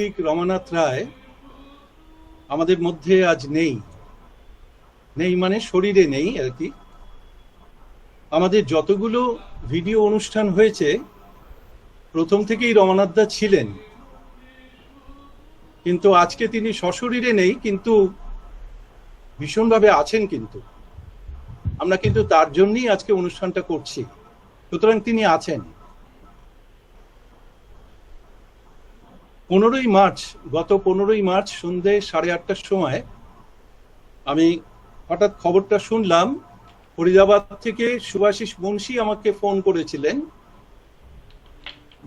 রমানাথ রায় আমাদের মধ্যে আজ নেই। নেই মানে শরীরে নেই আর কি। আমাদের যতগুলো ভিডিও অনুষ্ঠান হয়েছে প্রথম থেকেই রমানাথ দা ছিলেন, কিন্তু আজকে তিনি সশরীরে নেই, কিন্তু ভীষণভাবে আছেন। কিন্তু আমরা কিন্তু তার জন্যই আজকে অনুষ্ঠানটা করছি, সুতরাং তিনি আছেন। গত 15ই মার্চ সন্ধ্যে 8:30টার সময় আমি হঠাৎ খবরটা শুনলাম। ফরিদাবাদ থেকে শুভাশিস মুন্সি আমাকে ফোন করেছিলেন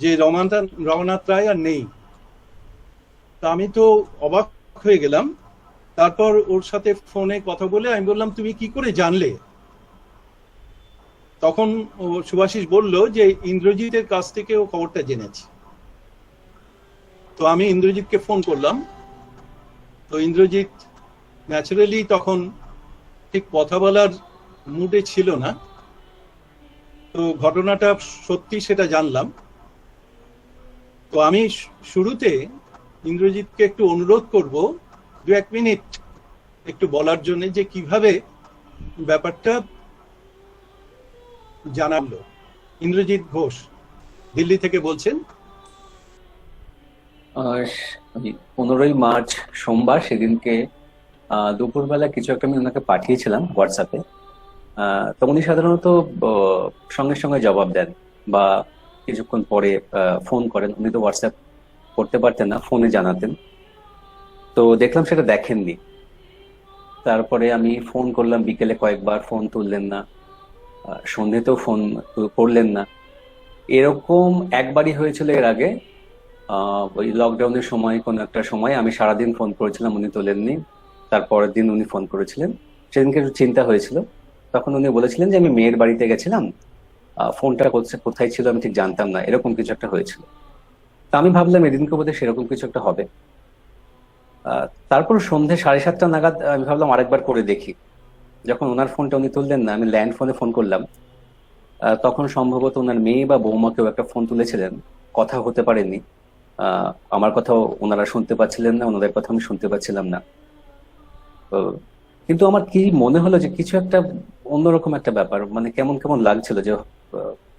যে রমানাথ রায় আর নেই। তা আমি তো অবাক হয়ে গেলাম। তারপর ওর সাথে ফোনে কথা বলে আমি বললাম, তুমি কি করে জানলে? তখন শুভাশিস বলল যে ইন্দ্রজিতের কাছ থেকে ও খবরটা জেনেছে। তো আমি ইন্দ্রজিৎকে ফোন করলাম। তো ইন্দ্রজিৎ ন্যাচারালি তখন ঠিক কথা বলার মুডে ছিল না। তো ঘটনাটা সত্যি সেটা জানলাম। তো আমি শুরুতে ইন্দ্রজিৎকে একটু অনুরোধ করব 1 মিনিট একটু বলার জন্য যে কিভাবে ব্যাপারটা জানালো। ইন্দ্রজিৎ ঘোষ দিল্লি থেকে বলছেন। 15ই মার্চ সোমবার সেদিনকে দুপুরবেলা কিছু একটা আমি ওনাকে পাঠিয়েছিলাম হোয়াটসঅ্যাপে। তো উনি সাধারণত সঙ্গে সঙ্গে জবাব দেন বা কিছুক্ষণ পরে ফোন করেন। উনি তো হোয়াটসঅ্যাপ করতে পারতেন না, ফোনে জানাতেন। তো দেখলাম সেটা দেখেননি। তারপরে আমি ফোন করলাম বিকেলে কয়েকবার, ফোন তুললেন না। সন্ধ্যেতেও ফোন করলেন না। এরকম একবারই হয়েছিল এর আগে। ওই লকডাউনের সময় কোন একটা সময় আমি সারাদিন ফোন করেছিলাম, উনি তোলেননি। তারপরের দিন উনি ফোন করেছিলেন, সেদিনকে একটু চিন্তা হয়েছিল। তখন উনি বলেছিলেন যে আমি মেয়ের বাড়িতে গেছিলাম, ফোনটা কোথায় ছিল আমি ঠিক জানতাম না, এরকম কিছু একটা হয়েছিল। তা আমি ভাবলাম এদিনকে বোধহয় সেরকম কিছু একটা হবে। তারপর সন্ধ্যে 7:30 নাগাদ আমি ভাবলাম আরেকবার করে দেখি। যখন ওনার ফোনটা উনি তুললেন না, আমি ল্যান্ড ফোনে ফোন করলাম। তখন সম্ভবত ওনার মেয়ে বা বৌমাকেও একটা ফোন তুলেছিলেন, কথা হতে পারেনি। আমার কথাও ওনারা শুনতে পাচ্ছিলেন না, ওনাদের কথা আমি শুনতে পাচ্ছিলাম না। তো কিন্তু আমার কি মনে হলো যে কিছু একটা অন্যরকম একটা ব্যাপার, মানে কেমন কেমন লাগছিল যে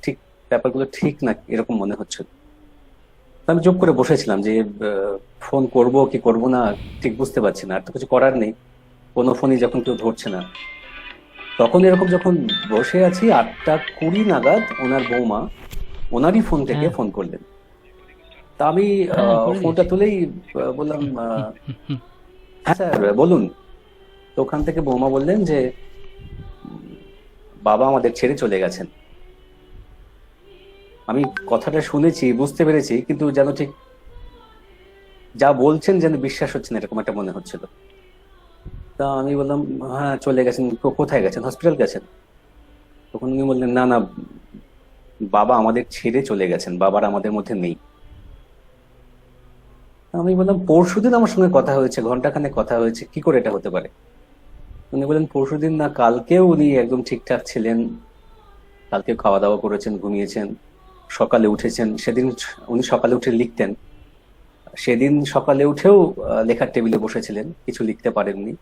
ঠিক ব্যাপারগুলো ঠিক না, এরকম মনে হচ্ছিল। তো আমি চুপ করে বসেছিলাম যে ফোন করব কি করব না ঠিক বুঝতে পারছি না। আর তো কিছু করার নেই, কোনো ফোনই যখন কেউ ধরছে না। তখন এরকম যখন বসে আছি 8:20 নাগাদ ওনার বৌমা ওনারই ফোন থেকে হ্যাঁ, ফোন করলেন। তা আমি হ্যাঁ, করে ফোনটা দিয়েছি। তুলেই বললাম, হ্যাঁ স্যার বলুন। তো ওখান থেকে বৌমা বললেন যে উম, বাবা আমাদের ছেড়ে চলে গেছেন। আমি কথাটা শুনেছি, বুঝতে পেরেছি, কিন্তু যেন ঠিক যা বলছেন যেন বিশ্বাস হচ্ছে না, এরকম একটা মনে হচ্ছিল। তা আমি বললাম, হ্যাঁ চলে গেছেন। কোথায় গেছেন, হসপিটাল গেছেন? তখন উনি বললেন, না না, বাবা আমাদের ছেড়ে চলে গেছেন, বাবার আমাদের মধ্যে নেই। আমি বললাম, পরশুদিন আমার সঙ্গে কথা হয়েছে, ঘন্টাখানেক কথা হয়েছে, কি করে এটা হতে পারে? উনি বলেন, পরশুদিন না, কালকেও উনি একদম ঠিকঠাক ছিলেন। কালকে খাওয়া দাওয়া করেছেন, ঘুমিয়েছেন, সকালে উঠেছেন। সেদিন উনি সকালে উঠে লিখতেন। সেদিন সকালে উঠেও লেখার টেবিলে বসেছিলেন, কিছু লিখতে পারেননি।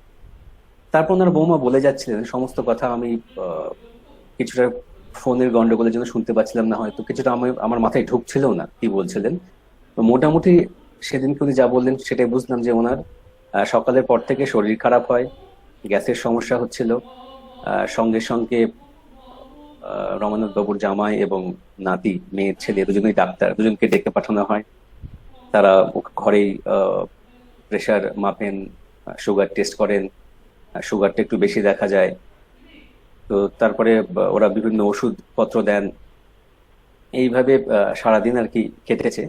তারপর ওনার বৌমা বলে যাচ্ছিলেন সমস্ত কথা। আমি কিছুটা ফোনের গন্ডগোলের জন্য শুনতে পাচ্ছিলাম না, হয়তো কিছুটা আমার মাথায় ঢুকছিল না কি বলছিলেন। তো মোটামুটি সেদিনকে উনি যা বললেন সেটাই বুঝলাম যে ওনার সকালের পর থেকে শরীর খারাপ হয়, গ্যাসের সমস্যা হচ্ছিল। সঙ্গে সঙ্গে রমানাথ বাবুর জামাই এবং নাতি, মেয়ের ছেলে, দুজনেই ডাক্তার, দুজনকে ডেকে পাঠানো হয়। তারা ঘরেই প্রেশার মাপেন, সুগার টেস্ট করেন। সুগারটা একটু বেশি দেখা যায়। তো তারপরে ওরা বিভিন্ন ওষুধ পত্র দেন। এইভাবে সারাদিন আর কি কেটেছে।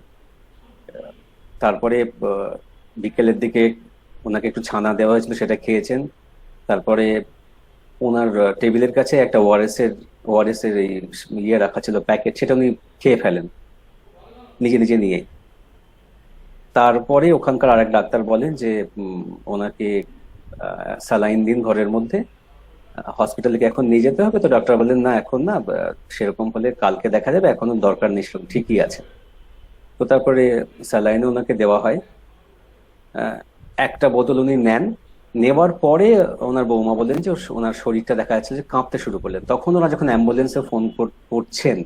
তারপরে বিকেলের দিকে ওনাকে একটু ছানা দেওয়া হয়েছিল, সেটা খেয়েছেন। তারপরে ওনার টেবিলের কাছে একটা ওআরএস এর এই ইয়ে রাখা ছিল, প্যাকেট, সেটা উনি খেয়ে ফেলেন নিজে নিজে নিয়ে। তারপরে ওখানকার আরেক ডাক্তার বলেন যে ওনাকে স্যালাইন দিন ঘরের মধ্যে, হসপিটালে কি এখন নিয়ে যেতে হবে? তো ডক্টর বললেন, না এখন না, সেরকম হলে কালকে দেখা যাবে, এখনো দরকার নেই, সেরকম ঠিকই আছে। তো তারপরে স্যালাইনও ওনাকে দেওয়া হয়। আহ, একটা বোতল উনি নেন। নেওয়ার পরে ওনার বৌমা বলেন যে ওনার শরীরটা দেখা যাচ্ছে যে কাঁপতে শুরু করলেন। তখন ওরা যখন অ্যাম্বুলেন্সে ফোন করছেন,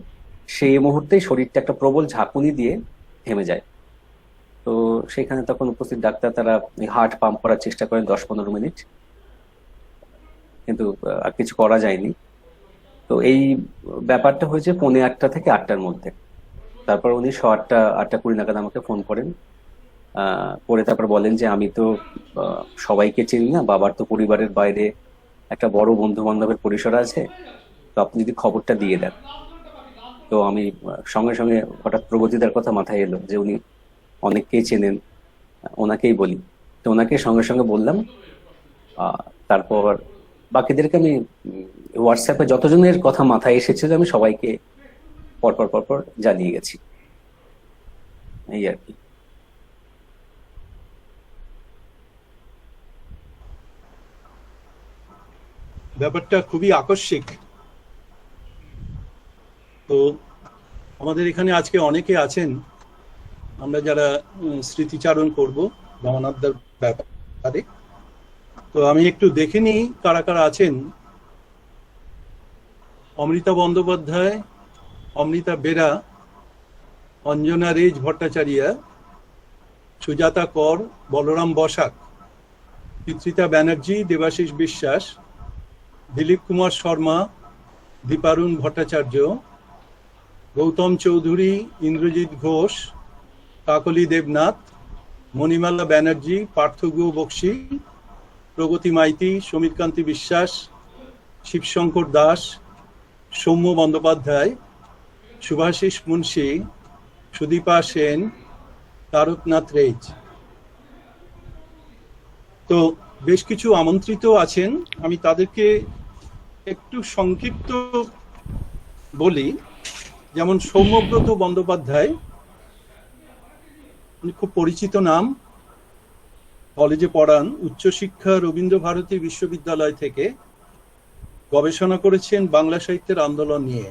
সেই মুহূর্তেই শরীরটা একটা প্রবল ঝাঁকুনি দিয়ে থেমে যায়। তো সেখানে তখন উপস্থিত ডাক্তার তারা হার্ট পাম্প করার চেষ্টা করেন 10-15 মিনিট, কিন্তু আর কিছু করা যায়নি। তো এই ব্যাপারটা হয়েছে 7:45 থেকে 8টার মধ্যে। তারপর উনি 8:20 নাগাদ আমাকে ফোন করেন। করে তারপর বলেন যে আমি তো সবাইকে চিনি না, বাবার তো পরিবারের বাইরে একটা বড় বন্ধু বান্ধবের পরিসর আছে, তো আপনি যদি খবরটা দিয়ে দেন। তো আমি সঙ্গে সঙ্গে হঠাৎ প্রগতিদার কথা মাথায় এলো যে উনি অনেককেই চেনেন, ওনাকেই বলি। তো ওনাকে সঙ্গে সঙ্গে বললাম। তারপর বাকিদেরকে আমি হোয়াটসঅ্যাপে যতজনের কথা মাথায় এসেছিল আমি সবাইকে পরপর পরপর জানিয়ে গেছি, এই আর কি। ব্যাপারটা খুবই আকস্মিক। তো আমাদের এখানে আজকে অনেকে আছেন, আমরা যারা স্মৃতিচারণ করব রমনাথদার ব্যাপারে। তো আমি একটু দেখে নিই কারা কারা আছেন। অমৃতা বন্দ্যোপাধ্যায়, অমৃতা বেরা, অঞ্জনা রেজ ভট্টাচার্য, সুজাতা কর, বলরাম বসাক, চিত্রিতা ব্যানার্জি, দেবাশিস বিশ্বাস, দিলীপ কুমার শর্মা, দীপারুণ ভট্টাচার্য, গৌতম চৌধুরী, ইন্দ্রজিৎ ঘোষ, কাকলি দেবনাথ, মণিমালা ব্যানার্জি, পার্থগুহ বক্সি, প্রগতি মাইতি, সমীরকান্তি বিশ্বাস, শিবশঙ্কর দাস, সৌম্য বন্দ্যোপাধ্যায়, শুভাশিস মুন্সি, সুদীপা সেন, তারকনাথ রেজ। তো বেশ কিছু আমন্ত্রিত আছেন, আমি তাদেরকে একটু সংক্ষিপ্ত বলি। যেমন সৌম্যব্রত বন্দ্যোপাধ্যায়, খুব পরিচিত নাম, কলেজে পড়ান, উচ্চশিক্ষা রবীন্দ্র ভারতী বিশ্ববিদ্যালয় থেকে, গবেষণা করেছেন বাংলা সাহিত্যের আন্দোলন নিয়ে।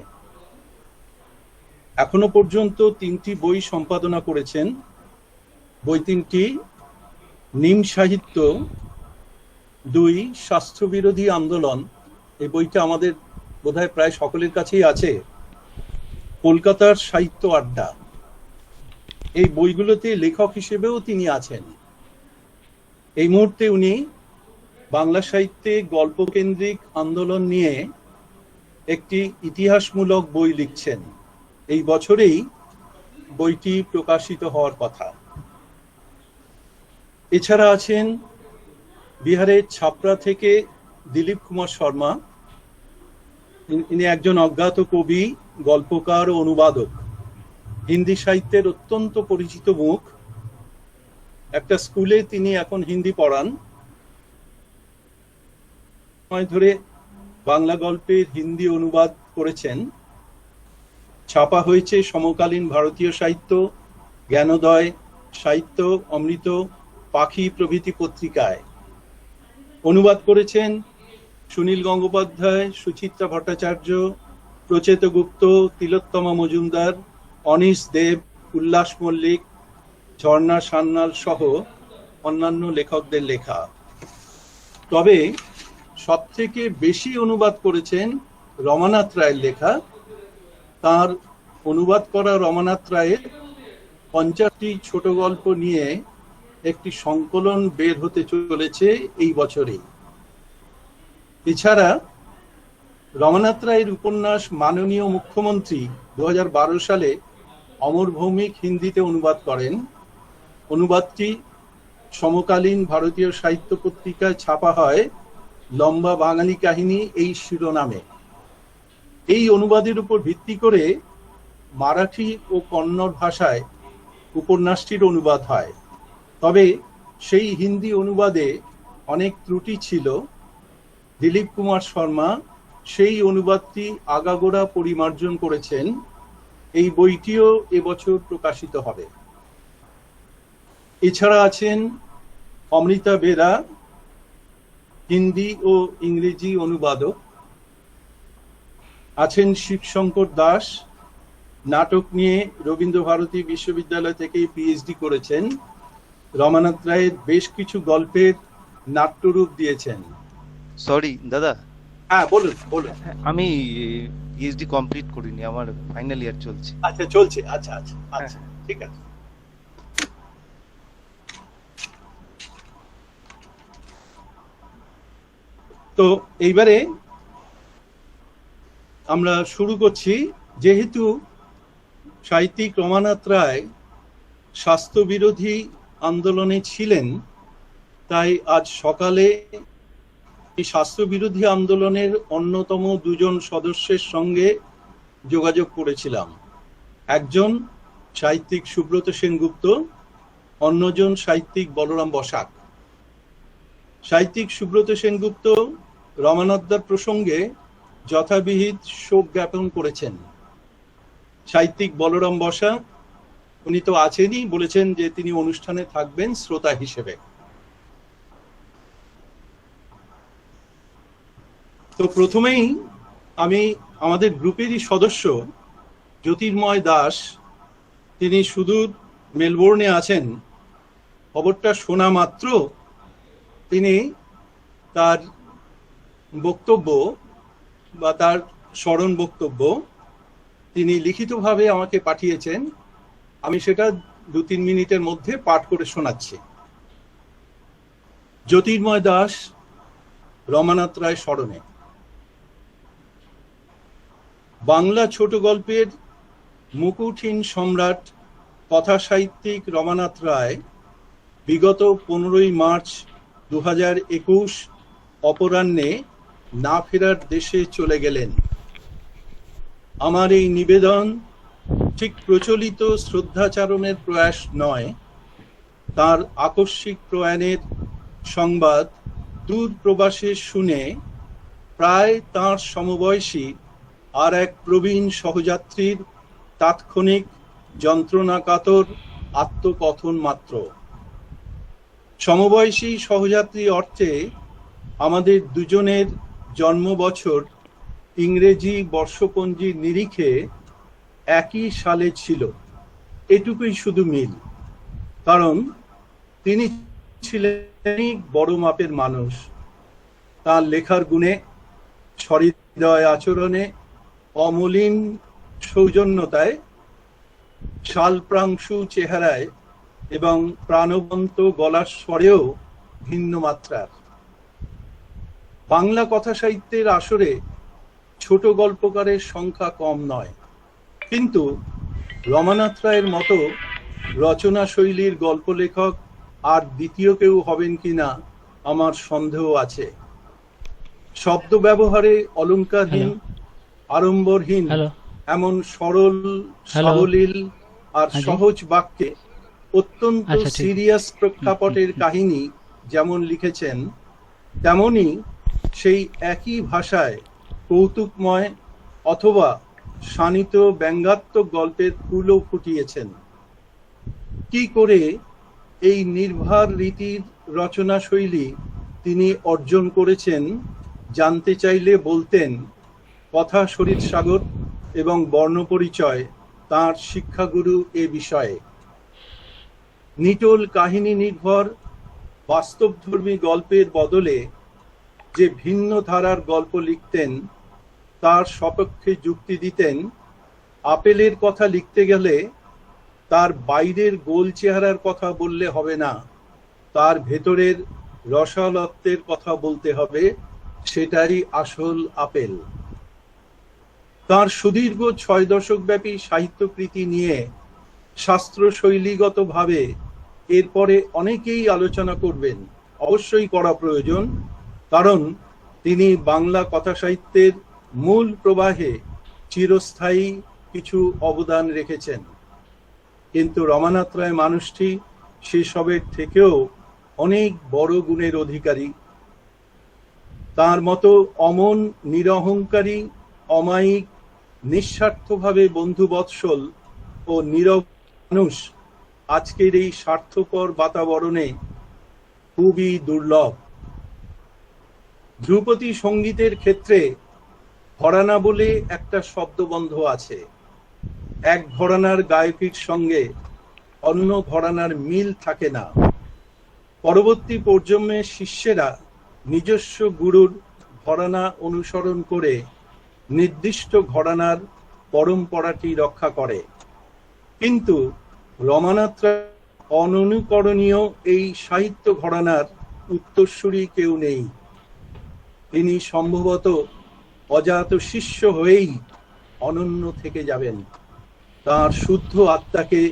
এখনো পর্যন্ত 3টি বই সম্পাদনা করেছেন। বই 3টি: নিম সাহিত্য, 2 স্বাস্থ্যবিরোধী আন্দোলন, এই বইটা আমাদের বোধহয় প্রায় সকলের কাছেই আছে, কলকাতার সাহিত্য আড্ডা। এই বইগুলোতে লেখক হিসেবেও তিনি আছেন। এই মুহূর্তে উনি বাংলা সাহিত্যে গল্পকেন্দ্রিক আন্দোলন নিয়ে একটি ইতিহাসমূলক বই লিখছেন। এই বছরেই বইটি প্রকাশিত হওয়ার কথা। এছাড়া আছেন বিহারের ছাপড়া থেকে দিলীপ কুমার শর্মা। ইনি একজন অজ্ঞাত কবি, গল্পকার ও অনুবাদক, হিন্দি সাহিত্যের অত্যন্ত পরিচিত মুখ। একটা স্কুলে তিনি এখন হিন্দি পড়ান। সময় ধরে বাংলা গল্পের হিন্দি অনুবাদ করেছেন। ছাপা হয়েছে সমকালীন ভারতীয় সাহিত্য, জ্ঞানোদয়, সাহিত্য, অমৃত, পাখি প্রভৃতি পত্রিকায়। অনুবাদ করেছেন সুনীল গঙ্গোপাধ্যায়, সুচিত্রা ভট্টাচার্য, প্রচেত গুপ্ত, তিলোত্তমা মজুমদার, অনিশ দেব, উল্লাস মল্লিক, ঝর্ণা সান্যাল সহ অন্যান্য লেখকদের লেখা। তবে সবথেকে বেশি অনুবাদ করেছেন রমানাথ রায়ের লেখা। তার অনুবাদ করা রমানাথ রায়ের 50টি ছোট গল্প নিয়ে একটি সংকলন বের হতে চলেছে এই বছরেই। এছাড়া রমানাথ রায়ের উপন্যাস মাননীয় মুখ্যমন্ত্রী 2012 সালে অমর ভৌমিক হিন্দিতে অনুবাদ করেন। অনুবাদটি সমকালীন ভারতীয় সাহিত্য পত্রিকায় ছাপা হয় লম্বা বাঙালি কাহিনী এই শিরোনামে। এই অনুবাদের উপর ভিত্তি করে মারাঠি ও কন্নড় ভাষায় উপন্যাসটির অনুবাদ হয়। তবে সেই হিন্দি অনুবাদে অনেক ত্রুটি ছিল। দিলীপ কুমার শর্মা সেই অনুবাদটি আগাগোড়া পরিমার্জন করেছেন। এই বইটিও এবছর প্রকাশিত হবে। এছাড়া আছেন অমৃতা বেরা, হিন্দি ও ইংরেজি অনুবাদক। আছেন শিবশঙ্কর দাস, নাটক নিয়ে রবীন্দ্র ভারতী বিশ্ববিদ্যালয় থেকে পিএইচডি করেছেন। রমানাথ রায়ের বেশ কিছু গল্পের নাট্যরূপ দিয়েছেন। সরি দাদা, হ্যাঁ, বলুন বলুন। আমি পিএইচডি কমপ্লিট করিনি, আমার ফাইনাল ইয়ার চলছে। আচ্ছা, চলছে। আচ্ছা আচ্ছা আচ্ছা, ঠিক আছে। তো এইবারে আমরা শুরু করছি। যেহেতু সাহিত্যিক রমানাথ রায় স্বাস্থ্য বিরোধী আন্দোলনে ছিলেন, তাই আজ সকালে এই স্বাস্থ্য বিরোধী আন্দোলনের অন্যতম দুজন সদস্যের সঙ্গে যোগাযোগ করেছিলাম। একজন সাহিত্যিক সুব্রত সেনগুপ্ত, অন্যজন সাহিত্যিক বলরাম বসাক। সাহিত্যিক সুব্রত সেনগুপ্ত রমানাথদার প্রসঙ্গে যথাবিহিত শোক জ্ঞাপন করেছেন। সাহিত্যিক বলরাম বসাক, উনি তো আছেনই, বলেছেন যে তিনি অনুষ্ঠানে থাকবেন শ্রোতা হিসেবে। তো প্রথমেই আমি আমাদের গ্রুপেরই সদস্য জ্যোতির্ময় দাস, তিনি সুদূর মেলবোর্নে আছেন, খবরটা শোনা মাত্র তিনি তার বক্তব্য বা তার স্মরণ বক্তব্য তিনি লিখিতভাবে আমাকে পাঠিয়েছেন। আমি সেটা 2-3 মিনিটের মধ্যে পাঠ করে শোনাচ্ছি। জ্যোতির্ময় দাস, রমানাথ রায় স্মরণে। বাংলা ছোট গল্পের মুকুটহীন সম্রাট কথা সাহিত্যিক রমানাথ রায় বিগত 15ই মার্চ 2021 অপরাহ্নে না ফেরার দেশে চলে গেলেন। আমার এই নিবেদন ঠিক প্রচলিত শ্রদ্ধাচারণের প্রয়াস নয়। তার আকস্মিক প্রয়াণের সংবাদ দূর প্রবাসে শুনে প্রায় তাঁর সমবয়সী আর এক প্রবীণ সহযাত্রীর তাৎক্ষণিক যন্ত্রণাকাতর আত্মকথন মাত্র। সমবয়সী সহযাত্রী অর্থে আমাদের দুজনের জন্ম বছর ইংরেজি বর্ষপঞ্জির নিরিখে একই সালে ছিল, এটুকুই শুধু মিল। কারণ তিনি ছিলেন বড় মাপের মানুষ। তার লেখার গুণে, সহৃদয় আচরণে, অমলিন সৌজন্যতায়, শালপ্রাংশু চেহারায় এবং প্রাণবন্ত গলার স্বরেও ভিন্ন মাত্রার। বাংলা কথা সাহিত্যের আসরে ছোট গল্পকারের সংখ্যা কম নয়, কিন্তু রমানাথ রায়ের মতো রচনা শৈলীর গল্প লেখক আর দ্বিতীয় কেউ হবেন কিনা আমার সন্দেহ আছে। শব্দ ব্যবহারে অলংকারহীন, আড়ম্বরহীন, এমন সরল, সাবলীল আর সহজ বাক্যে অত্যন্ত সিরিয়াস প্রেক্ষাপটের কাহিনী যেমন লিখেছেন, তেমনি সেই একই ভাষায় কৌতুকময় অথবা শানিত ব্যঙ্গাত্মক গল্পের ফুলও ফুটিয়েছেন। কি করে এই নির্ভার রীতির রচনা শৈলী তিনি অর্জন করেছেন জানতে চাইলে বলতেন, কথা শরীর সাগর এবং বর্ণপরিচয় তাঁর শিক্ষাগুরু এ বিষয়ে। নিটোল কাহিনী নির্ভর বাস্তবধর্মী গল্পের বদলে যে ভিন্ন ধারার গল্প লিখতেন, তার সপক্ষে যুক্তি দিতেন, আপেলের কথা লিখতে গেলে তার বাইরের গোল চেহারার কথা বললে হবে না, তার ভেতরের রসালত্বের কথা বলতে হবে, সেটারই আসল আপেল। তার সুদীর্ঘ 6 দশক ব্যাপী সাহিত্যকৃতি নিয়ে শাস্ত্র শৈলীগতভাবে এরপরে অনেকেই আলোচনা করবেন, অবশ্যই করা প্রয়োজন, কারণ তিনি বাংলা কথা সাহিত্যের মূল প্রবাহে চিরস্থায়ী কিছু অবদান রেখেছেন। কিন্তু রমানাথ রায় মানুষটি সেসবের থেকেও অনেক বড় গুণের অধিকারী। তার মতো অমন, নিরহংকারী, অমায়িক, নিঃস্বার্থভাবে বন্ধুবৎসল ও নীরব মানুষ আজকের এই স্বার্থপর বাতাবরণে খুবই দুর্লভ। ধ্রুপদী সঙ্গীতের ক্ষেত্রে ঘরানা বলে একটা শব্দবন্ধ আছে। এক ঘরানার গায়কির সঙ্গে অন্য ঘরানার মিল থাকে না, পরবর্তী প্রজন্মের শিষ্যেরা নিজস্ব গুরুর ঘরানা অনুসরণ করে নির্দিষ্ট ঘরানার পরম্পরাটি রক্ষা করে, কিন্তু রমানাথ রায় অননুকরণীয় এই সাহিত্য ঘরানার উত্তরসূরি কেউ নেই। তিনি সম্ভবত অজাত শিষ্য হয়েই অনন্য থেকে যাবেন। তার শুদ্ধ আত্মাকে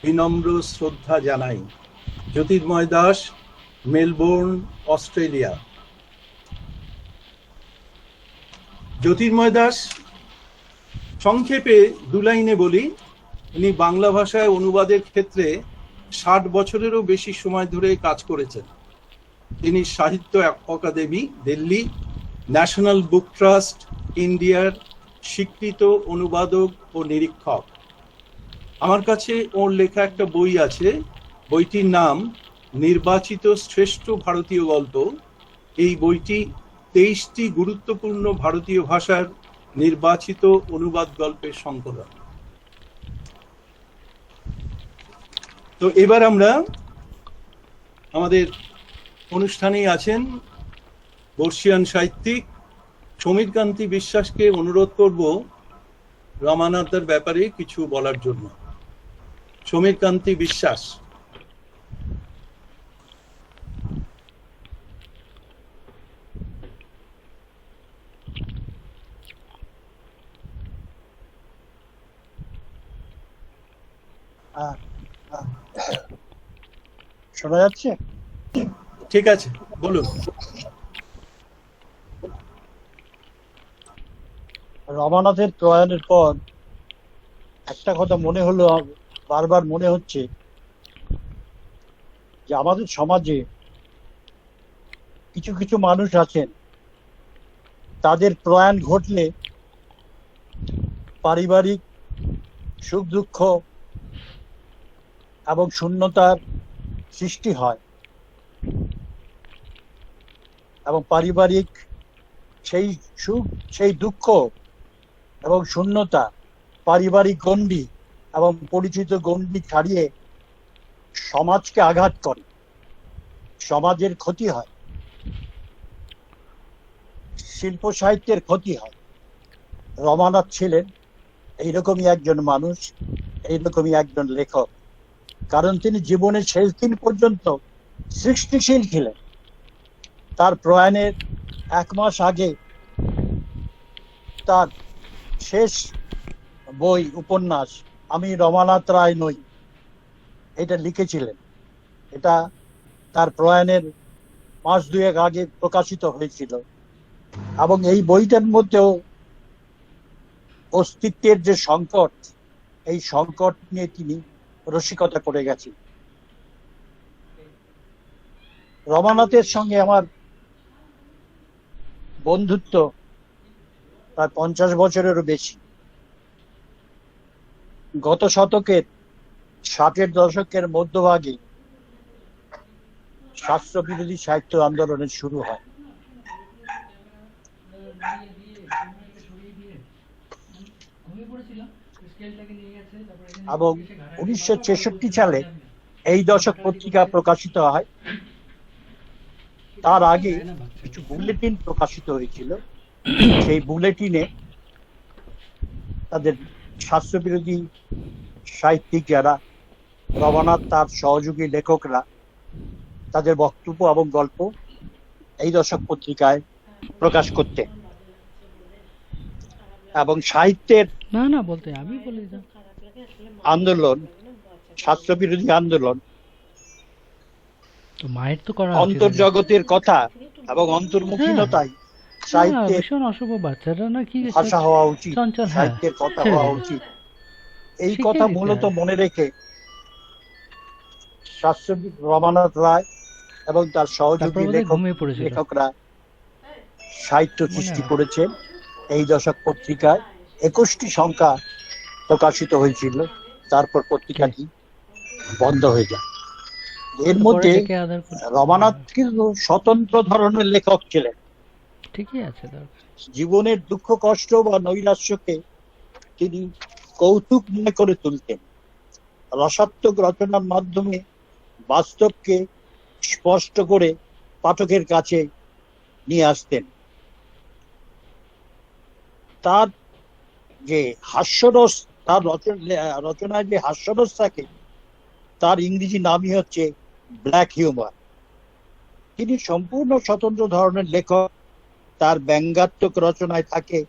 বিনম্র শ্রদ্ধা জানাই। জ্যোতির্ময় দাস, মেলবোর্ন, অস্ট্রেলিয়া। জ্যোতির্ময় দাস সংক্ষেপে 2 লাইনে বলি, ইনি বাংলা ভাষায় অনুবাদের ক্ষেত্রে 60 বছরেরও বেশি সময় ধরে কাজ করেছেন। তিনি সাহিত্য অকাদেমি, দিল্লি, ন্যাশনাল বুক ট্রাস্ট, ইন্ডিয়ার স্বীকৃত অনুবাদক ও নিরীক্ষক। আমার কাছে ওর লেখা একটা বই আছে, বইটির নাম নির্বাচিত শ্রেষ্ঠ ভারতীয় গল্প। এই বইটি 23টি গুরুত্বপূর্ণ ভারতীয় ভাষার নির্বাচিত অনুবাদ গল্পের সংকলন। তো এবার আমরা আমাদের অনুষ্ঠানেই আছেন বর্ষিয়ান সাহিত্যিক সমীরকান্তি বিশ্বাসকে অনুরোধ করব রমানাথের ব্যাপারে কিছু বলার জন্য। সমীরকান্তি বিশ্বাস। শোনা যাচ্ছে? ঠিক আছে, বলুন। রমানাথের প্রয়াণের পর একটা কথা মনে হলো, বারবার মনে হচ্ছে যে আমাদের সমাজে কিছু কিছু মানুষ আছেন, তাদের প্রয়াণ ঘটলে পারিবারিক সুখ দুঃখ এবং শূন্যতার সৃষ্টি হয়, এবং পারিবারিক সেই সুখ, সেই দুঃখ এবং শূন্যতা, পারিবারিক গণ্ডি এবং পরিচিত গণ্ডি ছাড়িয়ে সমাজকে আঘাত করে, সমাজের ক্ষতি হয়, শিল্প সাহিত্যের ক্ষতি হয়। রমানাথ ছিলেন এইরকমই একজন মানুষ, এইরকমই একজন লেখক, কারণ তিনি জীবনের শেষ দিন পর্যন্ত সৃষ্টিশীল ছিলেন। তার প্রয়াণের 1 মাস আগে তার শেষ বই, উপন্যাস আমি রমানাথ রায় নই, এটা লিখেছিলেন। এটা তার প্রয়াণের 1 মাস 2 আগে প্রকাশিত হয়েছিল, এবং এই বইটার মধ্যেও অস্তিত্বের যে সংকট, এই সংকট নিয়ে তিনি রসিকতা করে গেছেন। রমানাথের সঙ্গে আমার বন্ধুত্ব প্রায় 50 বছরেরও বেশি। গত শতকের 60-এর দশকের মধ্যভাগে শাস্ত্র বিরোধী সাহিত্য আন্দোলনের শুরু হয়, এবং 1966 সালে এই দশক পত্রিকা প্রকাশিত হয়। তার আগে কিছু বুলেটিন প্রকাশিত হয়েছিল, সেই বুলেটিনে তাদের শাস্ত্রবিরোধী সাহিত্যিক যারা, রমানাথ তার সহযোগী লেখকরা, তাদের বক্তব্য এবং গল্প এই দশক পত্রিকায় প্রকাশ করতে, এবং সাহিত্যের আন্দোলন, শাস্ত্রবিরোধী আন্দোলন, অন্তর্জগতের কথা এবং অন্তর্মুখীনতাই সাহিত্যের ভাষা হওয়া উচিত, সাহিত্যের কথা হওয়া উচিত। এই কথা মূলত মনে রেখে শাস্ত্রবিদ রমানাথ রায় এবং তার সহযোগী লেখকরা সাহিত্য সৃষ্টি করেছেন। এই দশক পত্রিকায় 21টি সংখ্যা প্রকাশিত হয়েছিল, তারপর পত্রিকাটি বন্ধ হয়ে যায়। এর মধ্যে রমানাথ কিন্তু স্বতন্ত্র ধরনের লেখক ছিলেন। ঠিকই আছে, জীবনের দুঃখ কষ্ট বা নৈরাশ্যকে তিনি কৌতুক মনে করে তুলতেন। রসাত্মক রচনার মাধ্যমে বাস্তবকে স্পষ্ট করে পাঠকের কাছে নিয়ে আসতেন। তার যে হাস্যরস, তার রচনায় যে হাস্যরস থাকে, তার ইংরেজি নামই হচ্ছে ব্ল্যাক হিউমার। তিনি সম্পূর্ণ স্বতন্ত্র ধরনের লেখক। তার ব্যঙ্গাত্মক রচনায় থাকে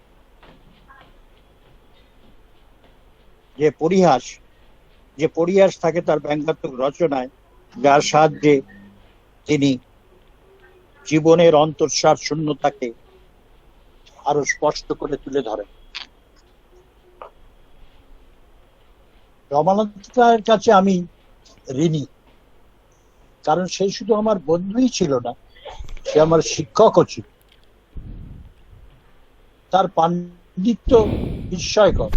যে পরিহাস থাকে তার ব্যঙ্গাত্মক রচনায়, যার সাহায্যে তিনি জীবনের অন্তঃসার শূন্যতাকে আরো স্পষ্ট করে তুলে ধরেন। রমানাথ রায়ের কাছে আমি ঋণী, কারণ সে শুধু আমার বন্ধুই ছিল না, সে আমার শিক্ষকও ছিল। তার পাণ্ডিত্য বিস্ময়কর।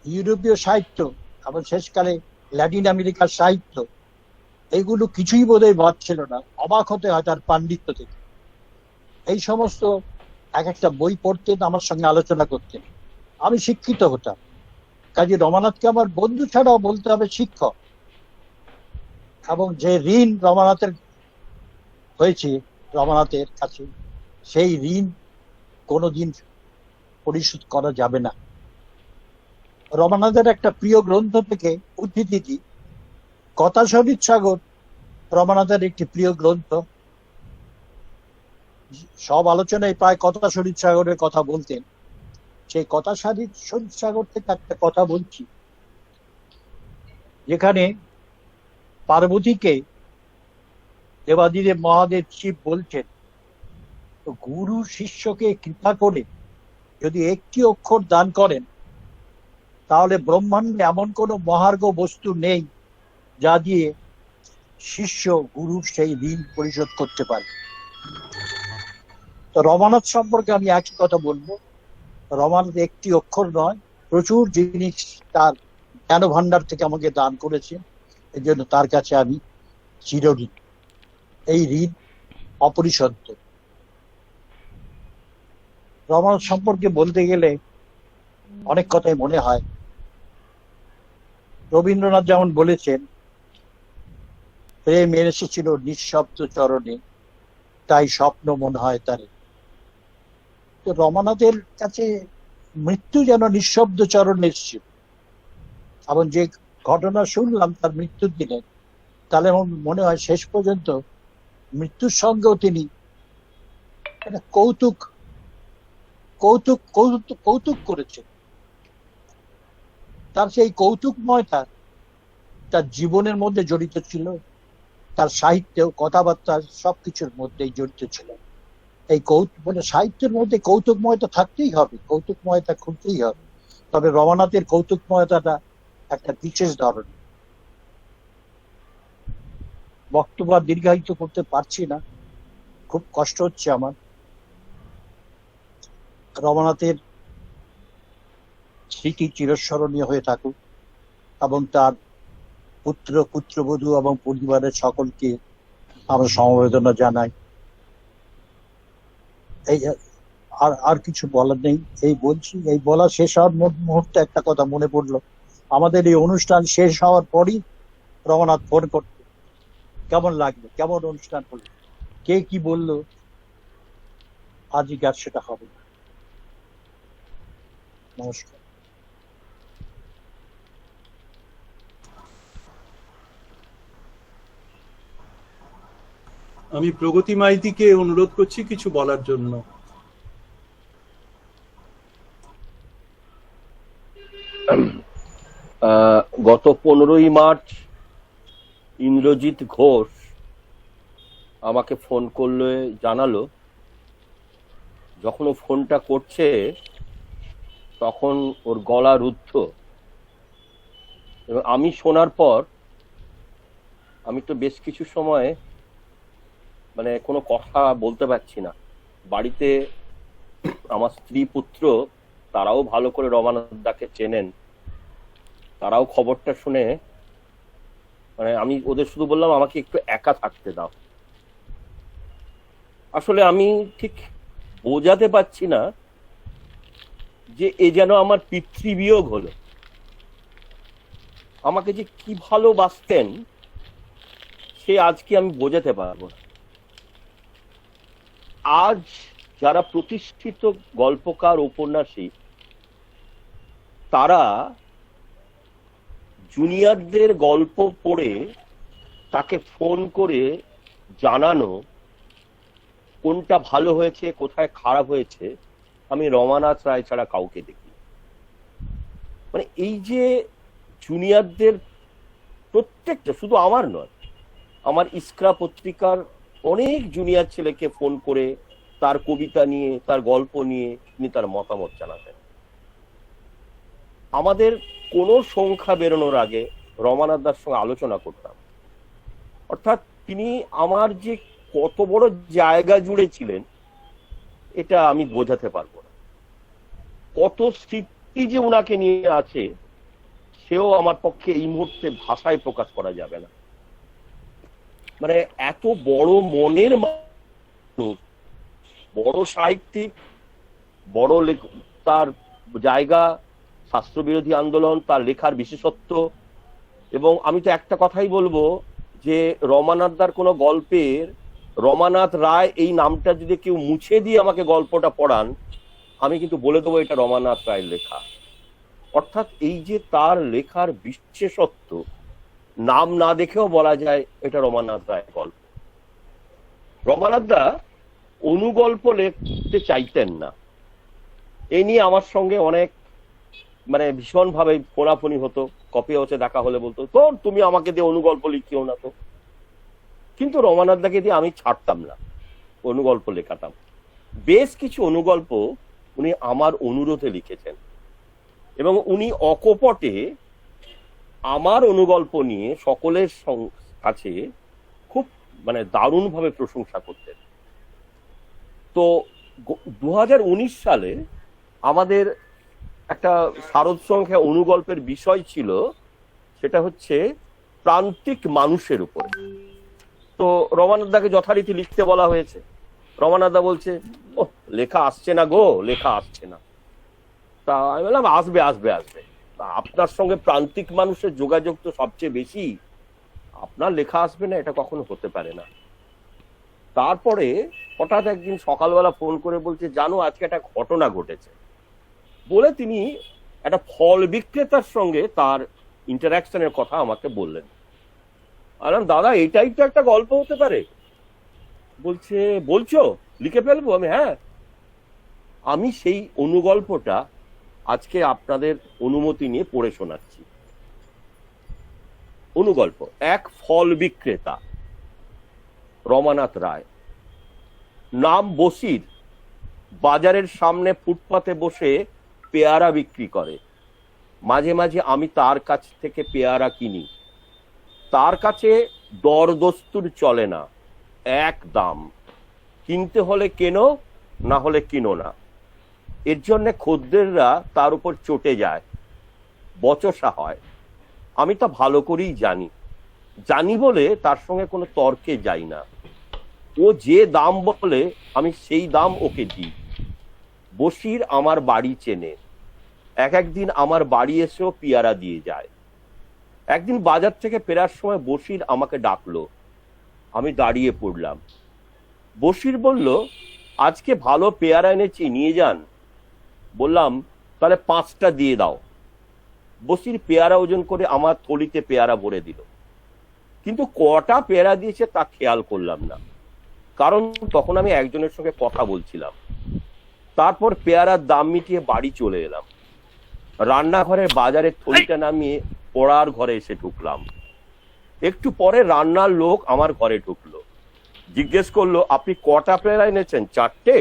ইউরোপীয় সাহিত্য এবং শেষকালে ল্যাটিন আমেরিকার সাহিত্য, এইগুলো কিছুই বোধহয় বাদ ছিল না। অবাক হতে হয় তার পাণ্ডিত্য থেকে। এই সমস্ত এক একটা বই পড়তেন, আমার সঙ্গে আলোচনা করতেন, আমি শিক্ষিত হতাম। কাজে রমানাথকে আমার বন্ধু ছাড়াও বলতে হবে শিক্ষক। এবং যে ঋণ রমানাথের হয়েছে রমানাথের কাছে, সেই ঋণ কোনোদিন পরিশোধ করা যাবে না। রমানাথের একটা প্রিয় গ্রন্থ থেকে উদ্ধৃতি দিই। কথাশরীর সাগর রমানাথের একটি প্রিয় গ্রন্থ। সব আলোচনায় প্রায় কথাশরীর সাগরের কথা বলতেন। সেই কথাশরীর সাগর থেকে একটা কথা বলছি, যেখানে পার্বতীকে দেবাদিদেব মহাদেব শিব বলছেন, তো গুরু শিষ্যকে কৃপা করে যদি একটি অক্ষর দান করেন, তাহলে ব্রহ্মাণ্ডে এমন কোনো মহার্ঘ বস্তু নেই যা দিয়ে শিষ্য গুরুর সেই ঋণ পরিশোধ করতে পারে। তো রমানাথ সম্পর্কে আমি একই কথা বলবো। রমানাথ একটি অক্ষর নয়, প্রচুর জিনিস তার জ্ঞান ভান্ডার থেকে আমাকে দান করেছে। এই জন্য তার কাছে আমি চিরঋণী। এই ঋণ অপরিশোধ্য। রমানাথ সম্পর্কে বলতে গেলে অনেক কথাই মনে হয়। রবীন্দ্রনাথ যেমন বলেছেন, প্রেম এসেছিল নিঃশব্দ চরণে, তাই স্বপ্ন মনে হয় তারে। তো রমানাথের কাছে মৃত্যু যেন নিঃশব্দ চরণে এসেছিল। এবং যে ঘটনা শুনলাম তার মৃত্যুর দিনে, তাহলে আমার মনে হয় শেষ পর্যন্ত মৃত্যুর সঙ্গেও তিনি একটা কৌতুক কৌতুক কৌতুক কৌতুক করেছেন। তার সেই কৌতুকময়তা তার জীবনের মধ্যে জড়িত ছিল, তার সাহিত্যেও, কথাবার্তা, সবকিছুর মধ্যেই জড়িত ছিল। এই সাহিত্যের মধ্যে কৌতুকময়তা থাকতেই হবে, কৌতুকময়তা খুলতেই হবে। তবে রমানাথের কৌতুকময়তাটা একটা বিশেষ ধরনের। বক্তব্য দীর্ঘায়িত করতে পারছি না, খুব কষ্ট হচ্ছে আমার। রমানাথের স্মৃতি চিরস্মরণীয় হয়ে থাকুক, এবং তার পুত্র, পুত্রবধূ এবং পরিবারের সকলকে আমরা সমবেদনা জানাই। এই আর কিছু বলার নেই। এই বলছি, এই বলা শেষ হওয়ার মুহূর্তে একটা কথা মনে পড়লো। আমাদের এই অনুষ্ঠান শেষ হওয়ার পরই রমানাথ ফোন করতে, কেমন লাগলো, কেমন অনুষ্ঠান হলো, কে কি বললো, আজকে আর সেটা হবে না। নমস্কার। আমি প্রগতি মাইতিকে অনুরোধ করছি কিছু বলার জন্য। গত 15ই মার্চ ইন্দ্রজিৎ ঘোষ আমাকে ফোন করলে জানালো, যখন ও ফোনটা করছে তখন ওর গলা রুদ্ধ। এবং আমি শোনার পর আমি তো বেশ কিছু সময় মানে কোনো কথা বলতে পারছি না। বাড়িতে আমার স্ত্রী পুত্র তারাও ভালো করে রমানাথ দাকে চেনেন, তারাও খবরটা শুনে মানে আমি ওদের শুধু বললাম আমাকে একটু একা থাকতে দাও। আসলে আমি ঠিক বোঝাতে পারছি না যে এ যেন আমার পিতৃবিয়োগ হলো। আমাকে যে কি ভালোবাসতেন সে আজকে আমি বোঝাতে পারবো না। আজ যারা প্রতিষ্ঠিত গল্পকার উপন্যাসিক, তারা জুনিয়রদের গল্প পড়ে তাকে ফোন করে জানানো কোনটা ভালো হয়েছে, কোথায় খারাপ হয়েছে, আমি রমানাথ রায় ছাড়া কাউকে দেখি। মানে এই যে জুনিয়রদের প্রত্যেকটা, শুধু আমার নয়, আমার ইস্করা পত্রিকার অনেক জুনিয়র ছেলেকে ফোন করে তার কবিতা নিয়ে, তার গল্প নিয়ে তিনি তার মতামত জানাতেন। আমাদের কোনো সংখ্যা বেরোনোর আগে রমানাথ দার সঙ্গে আলোচনা করতাম। অর্থাৎ তিনি আমার যে কত বড় জায়গা জুড়ে ছিলেন এটা আমি বোঝাতে পারবো না। কত স্মৃতি যে উনাকে নিয়ে আছে সেও আমার পক্ষে এই মুহূর্তে ভাষায় প্রকাশ করা যাবে না। মানে এত বড় মনের মানুষ, বড় সাহিত্যিক, বড় তার জায়গা শাস্ত্রবিরোধী আন্দোলন, তার লেখার বিশেষত্ব। এবং আমি তো একটা কথাই বলবো যে রমানাথ দার কোনো গল্পের রমানাথ রায় এই নামটা যদি কেউ মুছে দিয়ে আমাকে গল্পটা পড়ান, আমি কিন্তু বলে দেবো এটা রমানাথ রায়ের লেখা। অর্থাৎ এই যে তার লেখার বিশেষত্ব, নাম না দেখেও বলা যায় এটা রমানাথ রায়ের গল্প। রমানাথ দা অনুগল্প লিখতে চাইতেন না। এই নিয়ে আমার সঙ্গে অনেক মানে ভীষণ ভাবে ফোনাফোনি হতো, কপি হাউসে দেখা হলে বলতো তো তুমি আমাকে দিয়ে অনুগল্প লিখিও না তো। কিন্তু রমানাথ দাকে দিয়ে আমি ছাড়তাম না, অনুগল্প লেখাতাম। বেশ কিছু অনুগল্প উনি আমার অনুরোধে লিখেছেন এবং উনি অকপটে আমার অনুগল্প নিয়ে সকলের কাছে খুব মানে দারুণভাবে প্রশংসা করতেন। তো 2019 সালে আমাদের একটা শারদ সংখ্যা অনুগল্পের বিষয় ছিল, সেটা হচ্ছে প্রান্তিক মানুষের উপরে। তো রমানাথ দাকে যথারীতি লিখতে বলা হয়েছে। রমানাথ দা বলছে ও লেখা আসছে না গো, লেখা আসছে না। তা আমি বললাম আসবে আসবে আসবে, আপনার সঙ্গে প্রান্তিক মানুষের যোগাযোগ তো সবচেয়ে বেশি, আপনার লেখা আসবে না এটা কখনো হতে পারে না। তারপরে হঠাৎ একদিন সকালবেলা ফোন করে বলছে জানো আজকে একটা ঘটনা ঘটেছে, বলে তিনি একটা ফল বিক্রেতার সঙ্গে তার ইন্টারাকশনের কথা আমাকে বললেন। বললাম দাদা এটাই তো একটা গল্প হতে পারে। বলছে বলছো লিখে ফেলবো? আমি হ্যাঁ। আমি সেই অনুগল্পটা আজকে আপনাদের অনুমতি নিয়ে পড়ে শোনাচ্ছি। অনুগল্প এক ফল বিক্রেতা, রমানাথ রায়। নাম বসির, বাজারের সামনে ফুটপাতে বসে পেয়ারা বিক্রি করে। মাঝে মাঝে আমি তার কাছ থেকে পেয়ারা কিনি। তার কাছে দরদস্তুর চলে না, এক দাম। কিনতে হলে কেনো, না হলে কিনো না। এর জন্য খদ্দেররা তার উপর চটে যায়, বচসা হয়। আমি তা ভালো করেই জানি, জানি বলে তার সঙ্গে কোনো তর্কে যাই না। ও যে দাম বলে আমি সেই দাম ওকে দিই। বসির আমার বাড়ি চেনে, একদিন আমার বাড়ি এসেও পেয়ারা দিয়ে যায়। একদিন বাজার থেকে ফেরার সময় বসির আমাকে ডাকলো, আমি দাঁড়িয়ে পড়লাম। বসির বলল আজকে ভালো পেয়ারা এনেছি, নিয়ে যান। বললাম তাহলে 5টা দিয়ে দাও। বসির পেয়ারা ওজন করে আমার থলিতে পেয়ারা ভরে দিল, কিন্তু কটা পেয়ারা দিয়েছে তা খেয়াল করলাম না, কারণ তখন আমি একজনের সঙ্গে কথা বলছিলাম। তারপর পেয়ারার দাম মিটিয়ে বাড়ি চলে এলাম। রান্নাঘরের বাজারের থলিটা নামিয়ে পড়ার ঘরে এসে ঢুকলাম। একটু পরে রান্নার লোক আমার ঘরে ঢুকলো, জিজ্ঞেস করলো আপনি কটা পেয়ারা এনেছেন? 4টে?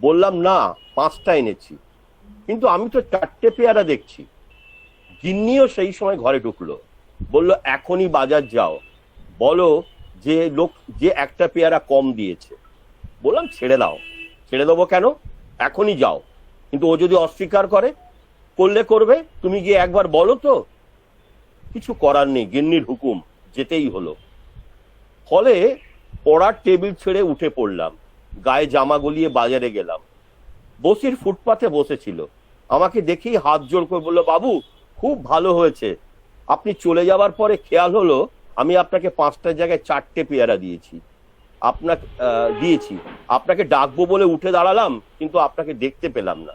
বললাম না, 5টা এনেছি। কিন্তু আমি তো 4টে পেয়ারা দেখছি। গিন্নিও সেই সময় ঘরে ঢুকলো, বলল এখনই বাজার যাও, বলো যে লোক যে একটা পেয়ারা কম দিয়েছে। বললাম ছেড়ে দাও। ছেড়ে দেবো কেন, এখনই যাও। কিন্তু ও যদি অস্বীকার করে? করলে করবে, তুমি গিয়ে একবার বলো তো। কিছু করার নেই, গিন্নির হুকুম, যেতেই হলো। ফলে পড়ার টেবিল ছেড়ে উঠে পড়লাম, গায়ে জামা গলিয়ে বাজারে গেলাম। বসির ফুটপাতে বসেছিল, আমাকে দেখেই হাত জোড় করে বললো বাবু খুব ভালো হয়েছে, আপনি চলে যাওয়ার পরে খেয়াল হলো আমি আপনাকে 5টার জায়গায় 4টে পেয়ারা দিয়েছি, আপনাকে ডাকবো বলে উঠে দাঁড়ালাম, কিন্তু আপনাকে দেখতে পেলাম না।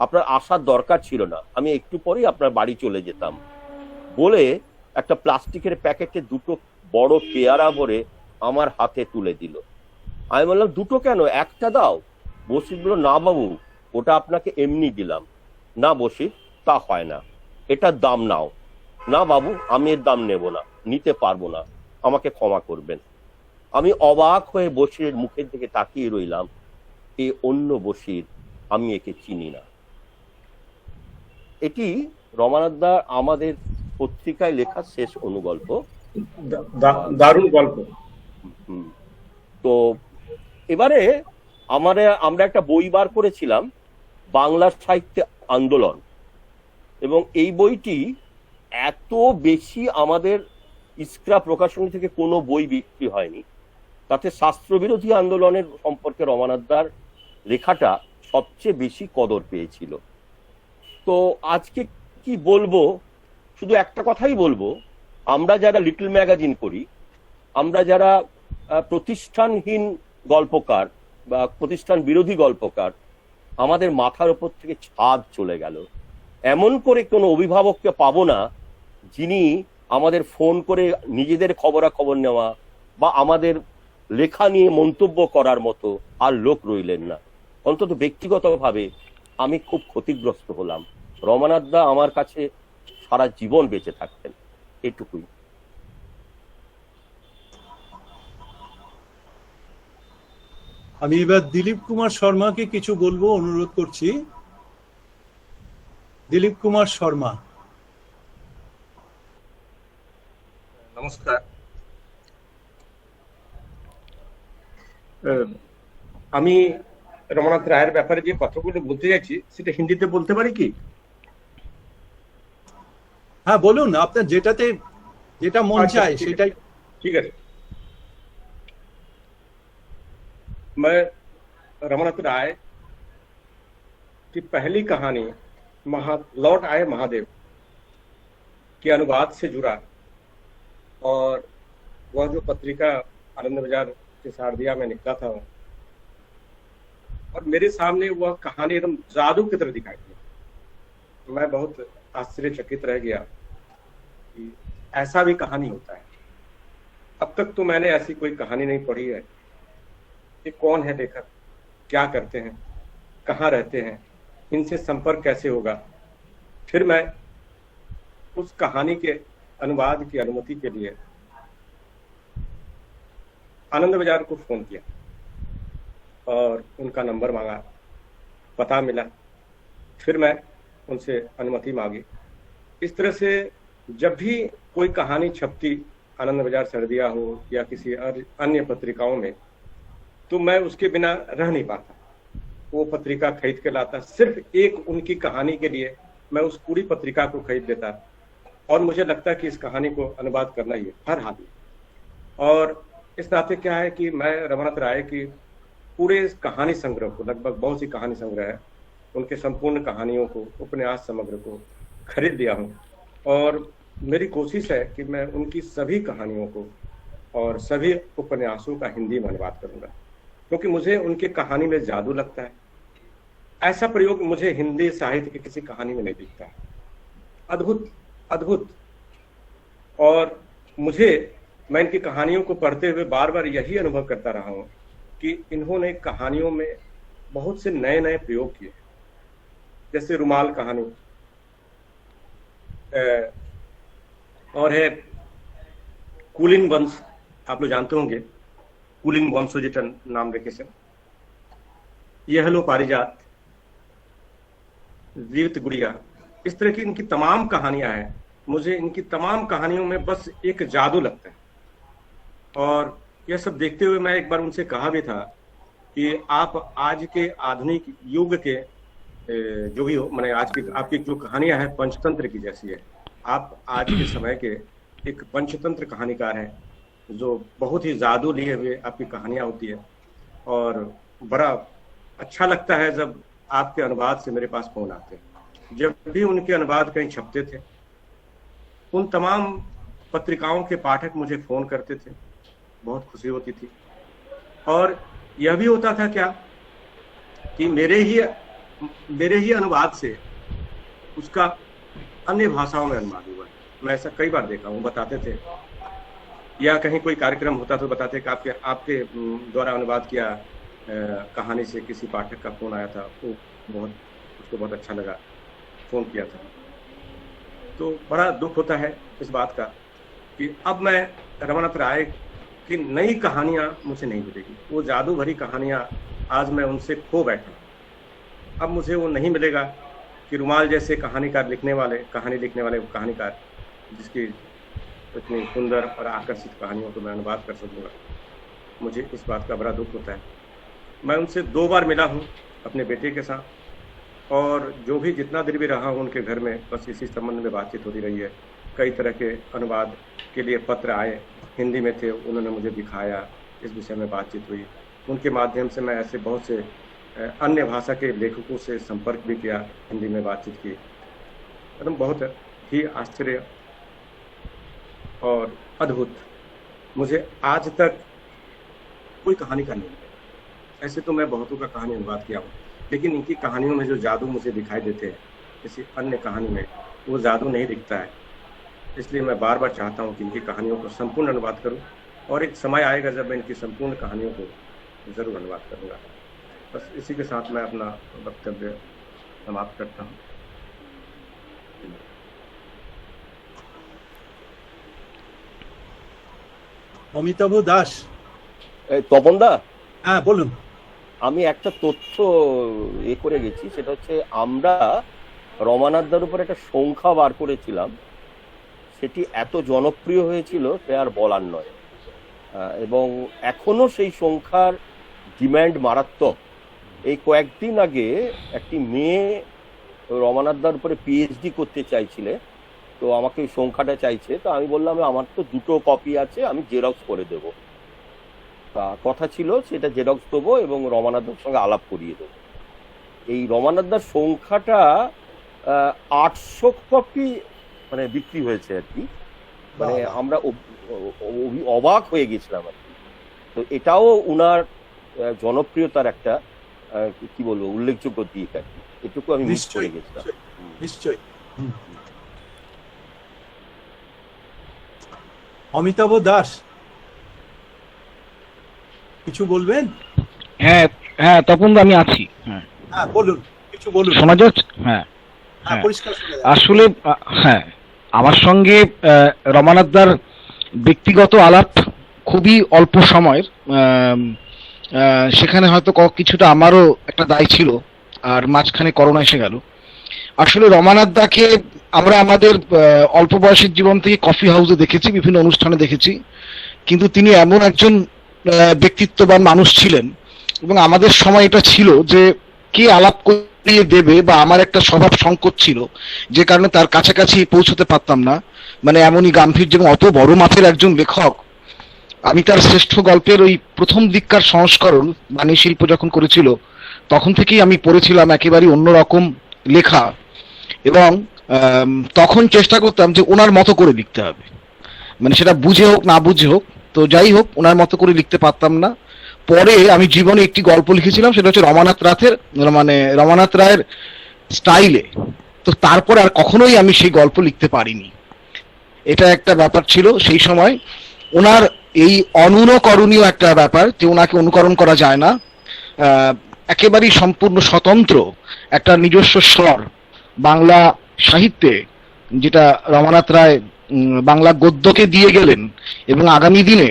আপনার আসার দরকার ছিল না, আমি একটু পরেই আপনার বাড়ি চলে যেতাম বলে একটা প্লাস্টিকের প্যাকেটে 2টো বড় পেয়ারা ভরে আমার হাতে তুলে দিল। আমি বললাম 2টো কেন, একটা দাও। বসির বলল না বাবু, ওটা আপনাকে এমনি দিলাম। না বসির, তা হয় না, এটার দাম নাও। না বাবু, আমি এর দাম নেব না, নিতে পারবো না, আমাকে ক্ষমা করবেন। আমি অবাক হয়ে বসিরের মুখের দিকে তাকিয়ে রইলাম। এ অন্য বসির, আমি একে চিনি না। এটি রমানাথ দা আমাদের পত্রিকায় লেখা শেষ অনুগল্প। দারুণ গল্প। তো এবারে আমরা একটা বই বার করেছিলাম, বাংলা সাহিত্য আন্দোলন, এবং এই বইটি এত বেশি আমাদের ইস্ক্রা প্রকাশনী থেকে কোনো বই বিক্রি হয়নি। তাতে শাস্ত্রবিরোধী আন্দোলনের সম্পর্কে রমানাথ দার লেখাটা সবচেয়ে বেশি কদর পেয়েছিল। তো আজকে কি বলবো, শুধু একটা কথাই বলবো, আমরা যারা লিটল ম্যাগাজিন করি, আমরা যারা প্রতিষ্ঠানহীন গল্পকার বা প্রতিষ্ঠান বিরোধী গল্পকার, আমাদের মাথার উপর থেকে ছাদ চলে গেল। এমন করে কোনো অভিভাবককে পাবো না যিনি আমাদের ফোন করে নিজেদের খবরাখবর নেওয়া বা আমাদের লেখা নিয়ে মন্তব্য করার মতো আর লোক রইলেন না। অন্তত ব্যক্তিগতভাবে আমি খুব ক্ষতিগ্রস্ত হলাম। রমানাথ দা আমার কাছে সারা জীবন বেঁচে থাকতেন, এটুকুই। আমি এবার দিলীপ কুমার শর্মাকে কিছু বলবো, অনুরোধ করছি। দিলীপ কুমার শর্মা। নমস্কার। আমি রমানাথ রায়ের ব্যাপারে যে কথাগুলো বলতে চাইছি সেটা হিন্দিতে বলতে পারি কি? হ্যাঁ বলুন, আপনার যেটা মন চায় সেটাই। ठीक है। मैं रमानाथ राय की पहली कहानी लौट आए महादेव के अनुवाद से जुड़ा, और वह जो पत्रिका आनंद बाजार के सारदिया में निकला था, और मेरे सामने वह कहानी एकदम जादू की तरह दिखाई दी। मैं बहुत आश्चर्यचकित रह गया कि ऐसा भी कहानी होता है। अब तक तो मैंने ऐसी कोई कहानी नहीं पढ़ी है कि कौन है लेखक, क्या करते हैं, कहाँ रहते हैं, इनसे संपर्क कैसे होगा। फिर मैं उस कहानी के अनुवाद की अनुमति के लिए आनंद बाजार को फोन किया और उनका नंबर मांगा, पता मिला, फिर मैं उनसे अनुमति मांगी। इस तरह से जब भी कोई कहानी छपती आनंद बाजार सरदिया हो या किसी अन्य पत्रिकाओं में, तो मैं उसके बिना रह नहीं पाता। वो पत्रिका खरीद के लाता, सिर्फ एक उनकी कहानी के लिए मैं उस पूरी पत्रिका को खरीद लेता, और मुझे लगता कि इस कहानी को अनुवाद करना ही है हर हाल में। और इस नाते क्या है कि मैं रमानाथ राय की पूरे कहानी संग्रह को, लगभग बहुत सी कहानी संग्रह है, उनके संपूर्ण कहानियों को, उपन्यास समग्र को खरीद लिया हूँ। और मेरी कोशिश है कि मैं उनकी सभी कहानियों को और सभी उपन्यासों का हिंदी में अनुवाद करूंगा, क्योंकि मुझे उनकी कहानी में जादू लगता है। ऐसा प्रयोग मुझे हिंदी साहित्य की किसी कहानी में नहीं दिखता है। अद्भुत अद्भुत। और मैं इनकी कहानियों को पढ़ते हुए बार बार यही अनुभव करता रहा हूँ कि इन्होंने कहानियों में बहुत से नए नए प्रयोग किए। जैसे रुमाल कहानी, और है कुलीन वंश, आप लोग जानते होंगे, कुलीन वंशोजिटन नाम रेखेशन, यह लो पारिजात, जीवित गुड़िया, इस तरह की इनकी तमाम कहानियां हैं। मुझे इनकी तमाम कहानियों में बस एक जादू लगता है। और यह सब देखते हुए मैं एक बार उनसे कहा भी था कि आप आज के आधुनिक युग के जो भी हो, मैंने आज की आपकी जो कहानियां हैं पंचतंत्र की जैसी है। आप आज के समय के एक पंचतंत्र कहानीकार हैं, जो बहुत ही जादू लिए हुए आपकी कहानियां होती है। और बड़ा अच्छा लगता है जब आपके अनुवाद से मेरे पास फोन आते हैं। जब भी उनके अनुवाद कहीं छपते थे उन तमाम पत्रिकाओं के पाठक मुझे फोन करते थे, बहुत खुशी होती थी। और यह भी होता था क्या कि मेरे ही अनुवाद से उसका अन्य भाषाओं में अनुवाद हुआ। मैं ऐसा कई बार देखा हूँ, बताते थे, या कहीं कोई कार्यक्रम होता तो बताते कि आपके द्वारा अनुवाद किया कहानी से किसी पाठक का फोन आया था, उसको बहुत अच्छा लगा, फोन किया था। तो बड़ा दुख होता है इस बात का कि अब मैं रमानाथ राय की नई कहानियां मुझे नहीं मिलेगी। वो जादू भरी कहानियां आज मैं उनसे खो बैठा, अब मुझे वो नहीं मिलेगा कि रुमाल जैसे कहानी लिखने वाले कहानीकार जिसकी इतनी सुंदर और आकर्षित कहानियों को मैं अनुवाद कर सकूंगा। मुझे इस बात का बड़ा दुख होता है। मैं उनसे 2 बार मिला हूँ अपने बेटे के साथ, और जो भी जितना देर भी रहा हूँ उनके घर में, बस इसी संबंध में बातचीत होती रही है। कई तरह के अनुवाद के लिए पत्र आए, हिंदी में थे, उन्होंने मुझे दिखाया, इस विषय में बातचीत हुई। उनके माध्यम से मैं ऐसे बहुत से अन्य भाषा के लेखकों से संपर्क भी किया, हिंदी में बातचीत की। एकदम बहुत ही आश्चर्य और अद्भुत। मुझे आज तक कोई कहानी का नहीं, ऐसे तो मैं बहुतों का कहानी अनुवाद किया हूँ, लेकिन इनकी कहानियों में जो जादू मुझे दिखाई देते हैं किसी अन्य कहानी में, वो जादू नहीं दिखता है। इसलिए मैं बार बार चाहता हूँ कि इनकी कहानियों को संपूर्ण अनुवाद करूँ, और एक समय आएगा जब मैं इनकी संपूर्ण कहानियों को जरूर अनुवाद करूँगा। बस इसी के साथ मैं अपना वक्तव्य समाप्त करता हूँ। অমিতাভ দাস। তপন দা, হ্যাঁ বলুন। আমি একটা তথ্য করে গেছি, সেটা হচ্ছে আমরা রমানাথদার উপর একটা সংখ্যা বার করেছিলাম, সেটি এত জনপ্রিয় হয়েছিল সে আর বলার নয়, এবং এখনো সেই সংখ্যার ডিম্যান্ড মারাত্মক। এই কয়েকদিন আগে একটি মেয়ে রমানাথদার উপরে পিএইচডি করতে চাইছিলে, তো আমাকে এই সংখ্যাটা চাইছে। তো আমি বললাম আমার তো 2টো কপি আছে, আমি জেরক্স করে দেব। তা কথা ছিল সেটা জেরক্স দেবো এবং রমানাথদার সঙ্গে আলাপ করিয়ে দেবো। এই রমানাথদার সংখ্যাটা 800 কপি মানে বিক্রি হয়েছে আর কি, মানে আমরা অবাক হয়ে গেছিলাম আর কি। তো এটাও উনার জনপ্রিয়তার একটা কি বলবো উল্লেখযোগ্য দিক আর কি, এটুকু আমি মিস করে গেছিলাম। নিশ্চয়ই। অমিতাভ দাস, কিছু বলবেন? হ্যাঁ হ্যাঁ তপন দা, আমি আছি। হ্যাঁ হ্যাঁ বলুন, কিছু বলুন। শোনা যাচ্ছে? হ্যাঁ হ্যাঁ পরিষ্কার শোনা যাচ্ছে। আসলে হ্যাঁ, আমার সঙ্গে রমানাথদার ব্যক্তিগত আলাপ খুবই অল্প সময়ের, সেখানে হয়তো কিছুটা আমারও একটা দায় ছিল, আর মাঝখানে করোনা এসে গেল। আসলে রমানাথদাকে আমরা আমাদের অল্প বয়সের জীবন থেকে কফি হাউসে দেখেছি, বিভিন্ন অনুষ্ঠানে দেখেছি, কিন্তু তিনি এমন একজন ব্যক্তিত্ববান মানুষ ছিলেন, এবং আমাদের সময় এটা ছিল যে কে আলাপ করিয়ে দেবে, বা আমার একটা স্বভাব সংকট ছিল যে কারণে তার কাছাকাছি পৌঁছতে পারতাম না। মানে এমনই গাম্ভীর্য এবং অত বড় মাপের একজন লেখক, আমি তার শ্রেষ্ঠ গল্পের ওই প্রথম দিককার সংস্করণ বাণী শিল্প যখন করেছিল তখন থেকেই আমি পড়েছিলাম একেবারে অন্যরকম লেখা, এবং তখন চেষ্টা করতাম যে ওনার মতো করে লিখতে হবে, মানে সেটা বুঝে হোক না বুঝে হোক, তো যাই হোক ওনার মতো করে লিখতে পারতাম না। পরে আমি জীবনে একটি গল্প লিখেছিলাম, সেটা হচ্ছে রমানাথ রায়ের স্টাইলে। তো তারপর আর কখনোই আমি সেই গল্প লিখতে পারিনি। এটা একটা ব্যাপার ছিল সেই সময়। ওনার এই অনুকরণীয় একটা ব্যাপার যে ওনাকে অনুকরণ করা যায় না, একেবারেই সম্পূর্ণ স্বতন্ত্র একটা নিজস্ব স্বর বাংলা সাহিত্যে, যেটা রমানাথ রায় বাংলা গদ্যকে দিয়ে গেলেন, এবং আগামী দিনে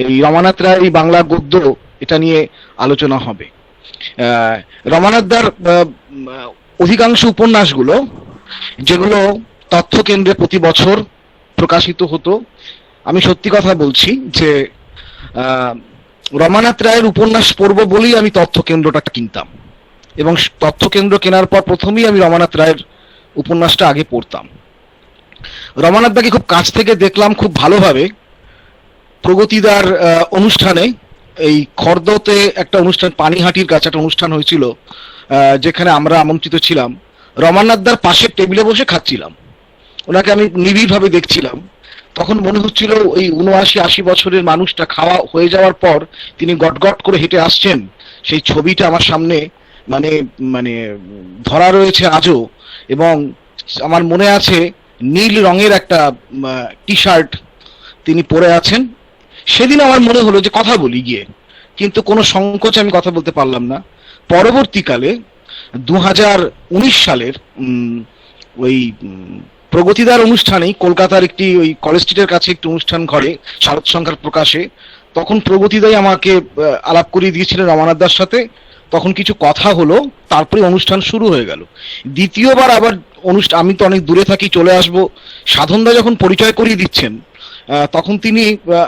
এই রমানাথ রায়ের এই বাংলা গদ্য এটা নিয়ে আলোচনা হবে। রমানাথদার অধিকাংশ উপন্যাসগুলো যেগুলো তথ্য কেন্দ্রে প্রতি বছর প্রকাশিত হতো, আমি সত্যি কথা বলছি যে রমানাথ রায়ের উপন্যাস পড়ব বলেই আমি তথ্য কেন্দ্রটা কিনতাম, এবং তথ্য কেন্দ্র কেনার পর প্রথমেই আমি রমানাথ রায়ের উপন্যাসটা আগে পড়তাম। রমানাথ দাকে খুব কাছ থেকে দেখলাম খুব ভালোভাবে প্রগতিদার অনুষ্ঠানে, এই খর্দতে একটা অনুষ্ঠান, পানিহাটির কাছে একটা অনুষ্ঠান হয়েছিল যেখানে আমরা আমন্ত্রিত ছিলাম। রমানাথদার পাশের টেবিলে বসে খাচ্ছিলাম, ওনাকে আমি নিবিড়ভাবে দেখছিলাম, তখন মনে হচ্ছিল ওই 79-80 বছরের মানুষটা খাওয়া হয়ে যাওয়ার পর তিনি গটগট করে হেঁটে আসছেন, সেই ছবিটা আমার সামনে মানে মানে ধরা রয়েছে আজও। এবং আমার মনে আছে নীল রঙের একটা টি শার্ট তিনি পরে আছেন। সেদিন আমার মনে হলো যে কথা বলি গিয়ে, কিন্তু কোনো সংকোচ আমি কথা বলতে পারলাম না। পরবর্তীকালে 2019 সালের ওই প্রগতিদার অনুষ্ঠানেই কলকাতার একটি ওই কলেজ স্ট্রিটের কাছে একটি অনুষ্ঠান ঘরে শারদ সংখ্যার প্রকাশে, তখন প্রগতিদাই আমাকে আলাপ করিয়ে দিয়েছিলেন রমানাথদার সাথে। তখন কিছু কথা হলো, তারপরে অনুষ্ঠান শুরু হয়ে গেল। দ্বিতীয়বার আবার আমি তো অনেক দূরে থাকি, চলে আসব। সাধনদা যখন পরিচয় করিয়ে দিচ্ছেন তখন তিনি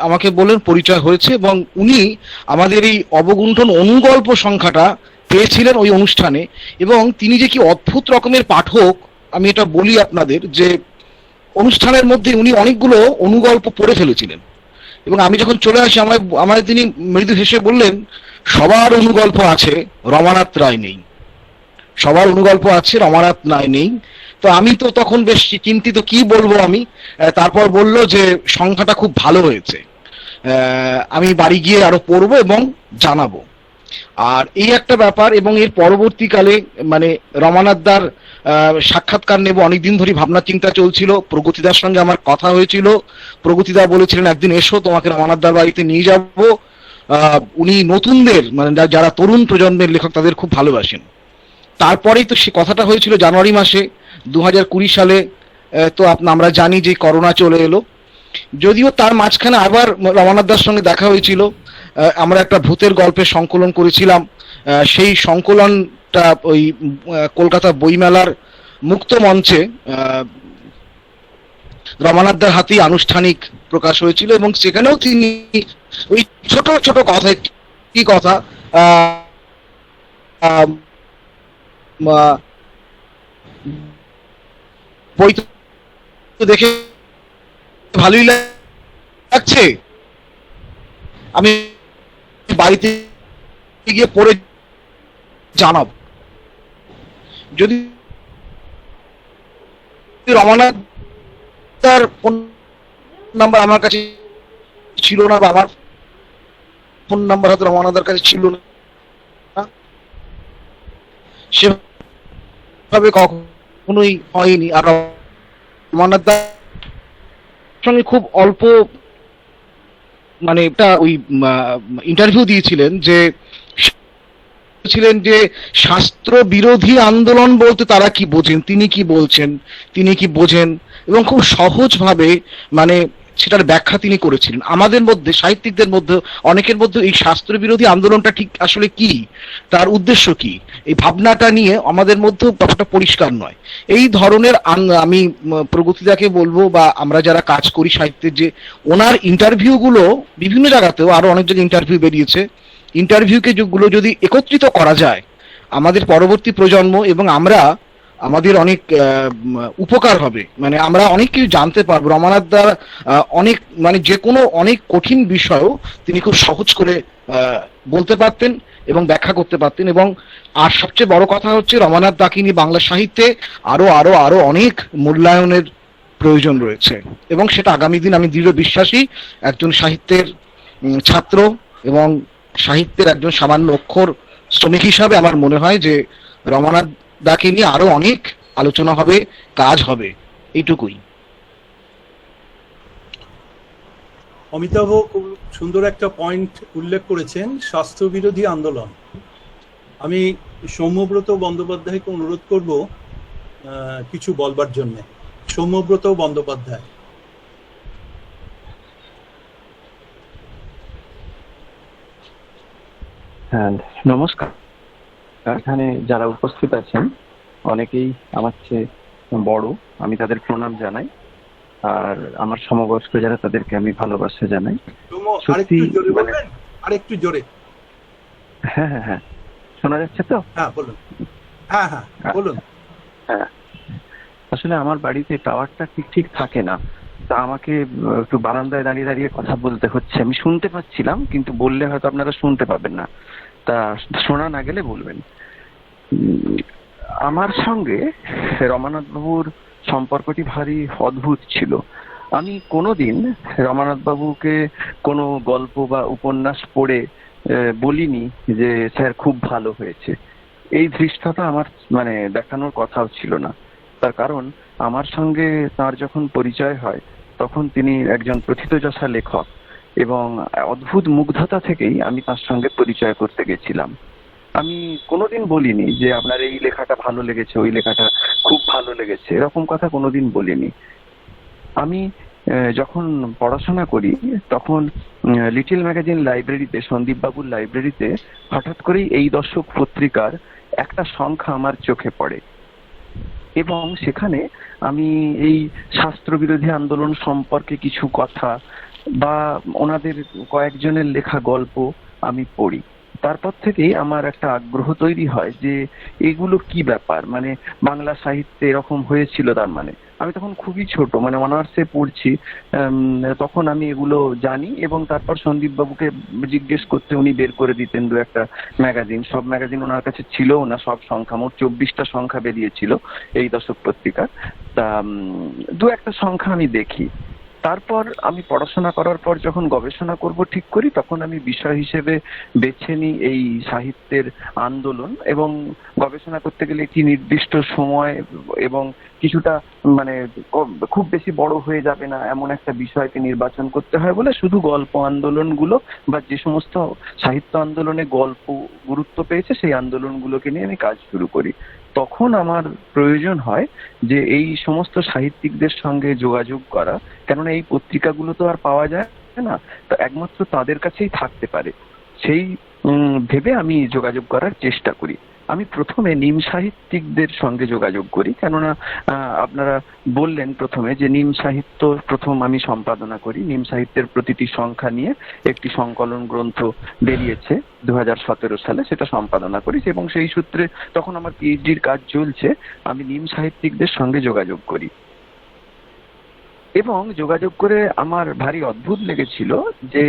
আমাকে বললেন পরিচয় হয়েছে, এবং উনি আমাদের এই অবগুণ্ঠন অনুগল্প সংখ্যাটা পেয়েছিলেন ওই অনুষ্ঠানে। এবং তিনি যে কি অদ্ভুত রকমের পাঠক, আমি এটা বলি আপনাদের যে অনুষ্ঠানের মধ্যে উনি অনেকগুলো অনুগল্প পড়ে ফেলেছিলেন, এবং আমি যখন চলে আসি আমায় তিনি মৃদু হেসে বললেন সবার অনুগল্প আছে, রমানাথ রায় নেই। সবার অনুগল্প আছে, রমানাথ রায় নেই। তো আমি তো তখন বেশ চিন্তিত, কি বলবো আমি। তারপর বলল যে সংখ্যাটা খুব ভালো হয়েছে, আমি বাড়ি গিয়ে আরো পড়বো এবং জানাবো। আর এই একটা ব্যাপার। এবং এর পরবর্তীকালে মানে রমানাথদার সাক্ষাৎকার নেব অনেকদিন ধরে ভাবনা চিন্তা চলছিল। প্রগতিদার সঙ্গে আমার কথা হয়েছিল, প্রগতিদা বলেছিলেন একদিন এসো, তোমাকে রমানাথদার বাড়িতে নিয়ে যাব। উনি নতুনদের মানে যারা তরুণ প্রজন্মের লেখক তাদের খুব ভালোবাসেন। তারপরেই তো সে কথাটা হয়েছিল জানুয়ারি মাসে 2020 সালে। তো আমরা জানি যে করোনা চলে এলো, যদিও তার মাঝখানে আবার রমানাথদার সঙ্গে দেখা হয়েছিল। আমরা একটা ভূতের গল্পের সংকলন করেছিলাম, সেই সংকলনটা ওই কলকাতা বইমেলার মুক্ত মঞ্চে রমানাথদার হাতেই আনুষ্ঠানিক প্রকাশ হয়েছিল। এবং সেখানেও তিনি ওই ছোট ছোট কথা, কি কথা বই তো দেখে ভালোই লাগছে, আমি বাড়িতে গিয়ে পড়ে জানাব। যদি রমানাথ তার ফোন নাম্বার আমার কাছে ছিল না, বা আমার ফোন নাম্বার হয়তো রমানাথের কাছে ছিল না, সেভাবে কখনোই হয়নি। আর রমানাথদার সঙ্গে খুব অল্প মানে একটা ওই ইন্টারভিউ দিয়েছিলেন যে শাস্ত্র বিরোধী আন্দোলন বলতে তারা কি বোঝেন, তিনি কি বলছেন, তিনি কি বোঝেন, এবং খুব সহজভাবে মানে সেটার ব্যাখ্যা তিনি করেছিলেন। আমাদের মধ্যে সাহিত্যিকদের মধ্যে অনেকের মধ্যে এই শাস্ত্র বিরোধী আন্দোলনটা ঠিক আসলে কি, তার উদ্দেশ্য কি, এই ভাবনাটা নিয়ে আমাদের মধ্যে ব্যাপারটা পরিষ্কার নয়। এই ধরনের আমি প্রগতিদাকে বলবো, বা আমরা যারা কাজ করি সাহিত্যের, যে ওনার ইন্টারভিউ গুলো বিভিন্ন জায়গাতেও আরো অনেক জায়গায় ইন্টারভিউ বেরিয়েছে, ইন্টারভিউকে যেগুলো যদি একত্রিত করা যায় আমাদের পরবর্তী প্রজন্ম এবং আমাদের অনেক উপকার হবে। মানে আমরা অনেক কিছু জানতে পারবো। রমানাথদার অনেক মানে যে কোনো অনেক কঠিন বিষয়ও তিনি খুব সহজ করে বলতে পারতেন এবং ব্যাখ্যা করতে পারতেন। এবং আর সবচেয়ে বড় কথা হচ্ছে রমানাথ দাকে নিয়ে বাংলা সাহিত্যে আরো আরো আরো অনেক মূল্যায়নের প্রয়োজন রয়েছে, এবং সেটা আগামী দিন আমি দৃঢ় বিশ্বাসী। একজন সাহিত্যের ছাত্র এবং সাহিত্যের একজন সামান্য অক্ষর শ্রমিক হিসাবে আমার মনে হয় যে রমানাথ দাকে নিয়ে আরো অনেক আলোচনা হবে, কাজ হবে, এইটুকুই। অমিতাভ খুব সুন্দর একটা পয়েন্ট উল্লেখ করেছেন, স্বাস্থ্যবিরোধী আন্দোলন। আমি সৌম্যব্রত বন্দ্যোপাধ্যায়কে অনুরোধ করব কিছু বলবার জন্য। সৌম্যব্রত বন্দ্যোপাধ্যায়। হ্যাঁ, নমস্কার। এখানে যারা উপস্থিত আছেন অনেকেই আমার চেয়ে বড়, আমি তাদের প্রণাম জানাই। আর আমার সমবয়স্ক যারা তাদেরকে আমি ভালোবাসা জানাই। সত্যি আরেকটু জোরে। হ্যাঁ হ্যাঁ হ্যাঁ, শোনা যাচ্ছে তো? হ্যাঁ বলুন। হ্যাঁ হ্যাঁ বলুন। হ্যাঁ, আসলে আমার বাড়িতে টাওয়ারটা ঠিক থাকে না, তা আমাকে একটু বারান্দায় দাঁড়িয়ে দাঁড়িয়ে কথা বলতে হচ্ছে। আমি শুনতে পাচ্ছিলাম, কিন্তু বললে হয়তো আপনারা শুনতে পাবেন না, তা শোনা না গেলে বলবেন। আমার সঙ্গে রমানাথ বাবুর সম্পর্কটি ভারী অদ্ভুত ছিল। আমি কোনোদিন রমানাথ বাবুকে কোনো গল্প বা উপন্যাস পড়ে বলিনি যে স্যার খুব ভালো হয়েছে। এই ধৃষ্টতা আমার মানে দেখানোর কথাও ছিল না। তার কারণ আমার সঙ্গে তার যখন পরিচয় হয় তখন তিনি একজন প্রথিতযশা লেখক, এবং অদ্ভুত মুগ্ধতা থেকেই আমি তার সঙ্গে পরিচয় করতে গেছিলাম। আমি কোনোদিন বলিনি যে আপনার এই লেখাটা ভালো লেগেছে, ওই লেখাটা খুব ভালো লেগেছে, এরকম কথা কোনোদিন বলিনি। আমি যখন পড়াশোনা করি তখন লিটল ম্যাগাজিন লাইব্রেরিতে, সন্দীপ বাবুর লাইব্রেরিতে হঠাৎ করেই এই দশক পত্রিকার একটা সংখ্যা আমার চোখে পড়ে, এবং সেখানে আমি এই শাস্ত্রবিরোধী আন্দোলন সম্পর্কে কিছু কথা বা ওনাদের কয়েকজনের লেখা গল্প আমি পড়ি। তারপর থেকেই আমার একটা আগ্রহ তৈরি হয় যে এগুলো কি ব্যাপার, মানে বাংলা সাহিত্যে এরকম হয়েছিল। তার মানে আমি তখন খুবই ছোট, মানে অনার্সে পড়ছি, তখন আমি এগুলো জানি। এবং তারপর সন্দীপ বাবুকে জিজ্ঞেস করতে উনি বের করে দিতেন দু একটা ম্যাগাজিন। সব ম্যাগাজিন ওনার কাছে ছিল না, সব সংখ্যা, মোট 24টা সংখ্যা বেরিয়েছিল এই দশক পত্রিকা। তা দু একটা সংখ্যা আমি দেখি। তারপর আমি পড়াশোনা করার পর যখন গবেষণা করব ঠিক করি, তখন আমি বিষয় হিসেবে বেছে নিই এই সাহিত্যের আন্দোলন। এবং গবেষণা করতে গেলে একটি নির্দিষ্ট সময় এবং কিছুটা মানে খুব বেশি বড় হয়ে যাবে না এমন একটা বিষয়কে নির্বাচন করতে হয় বলে শুধু গল্প আন্দোলনগুলো বা যে সমস্ত সাহিত্য আন্দোলনে গল্প গুরুত্ব পেয়েছে সেই আন্দোলনগুলোকে নিয়ে আমি কাজ শুরু করি। তখন আমার প্রয়োজন হয় যে এই সমস্ত সাহিত্যিকদের সঙ্গে যোগাযোগ করা, কেননা এই পত্রিকাগুলো তো আর পাওয়া যায় না, তো একমাত্র তাদের কাছেই থাকতে পারে। সেই ভেবে আমি যোগাযোগ করার চেষ্টা করি। আমি প্রথমে নিম সাহিত্যিকদের সঙ্গে যোগাযোগ করি, কেননা আপনারা বললেন প্রথমে যে নিম সাহিত্য প্রথম আমি সম্পাদনা করি। নিম সাহিত্যের প্রতিটি সংখ্যা নিয়ে একটি সংকলন গ্রন্থ বেরিয়েছে 2017 সালে, সেটা সম্পাদনা করি। এবং সেই সূত্রে তখন আমার পিএইচডির কাজ চলছে, আমি নিম সাহিত্যিকদের সঙ্গে যোগাযোগ করি। এবং যোগাযোগ করে আমার ভারী অদ্ভুত লেগেছিল যে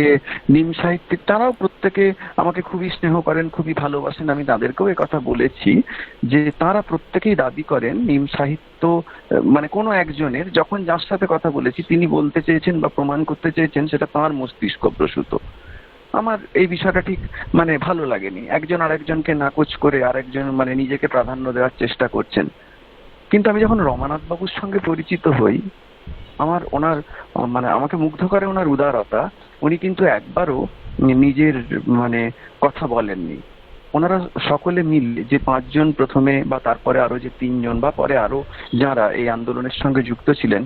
নিম সাহিত্যিক তারাও প্রত্যেকে আমাকে খুবই স্নেহ করেন, খুবই ভালোবাসেন। আমি তাদেরকেও এই কথা বলেছি যে তারা প্রত্যেকেই দাবি করেন নিম সাহিত্য মানে কোনো একজনের, যখন যার সাথে কথা বলেছি তিনি বলতে চেয়েছেন বা প্রমাণ করতে চেয়েছেন সেটা তাঁর মস্তিষ্ক প্রসূত। আমার এই বিষয়টা ঠিক মানে ভালো লাগেনি। একজন আরেকজনকে নাকচ করে আরেকজন মানে নিজেকে প্রাধান্য দেওয়ার চেষ্টা করছেন। কিন্তু আমি যখন রমানাথ বাবুর সঙ্গে পরিচিত হই, আমার ওনার মানে আমাকে মুগ্ধ করে ওনার উদারতা। উনি কিন্তু একবারও নিজের মানে কথা বলেননি। ওনারা সকলে মিলে যে 5 জন প্রথমে বা তারপরে আরো যে 3 জন বা পরে আরো যারা এই আন্দোলনের সঙ্গে যুক্ত ছিলেন,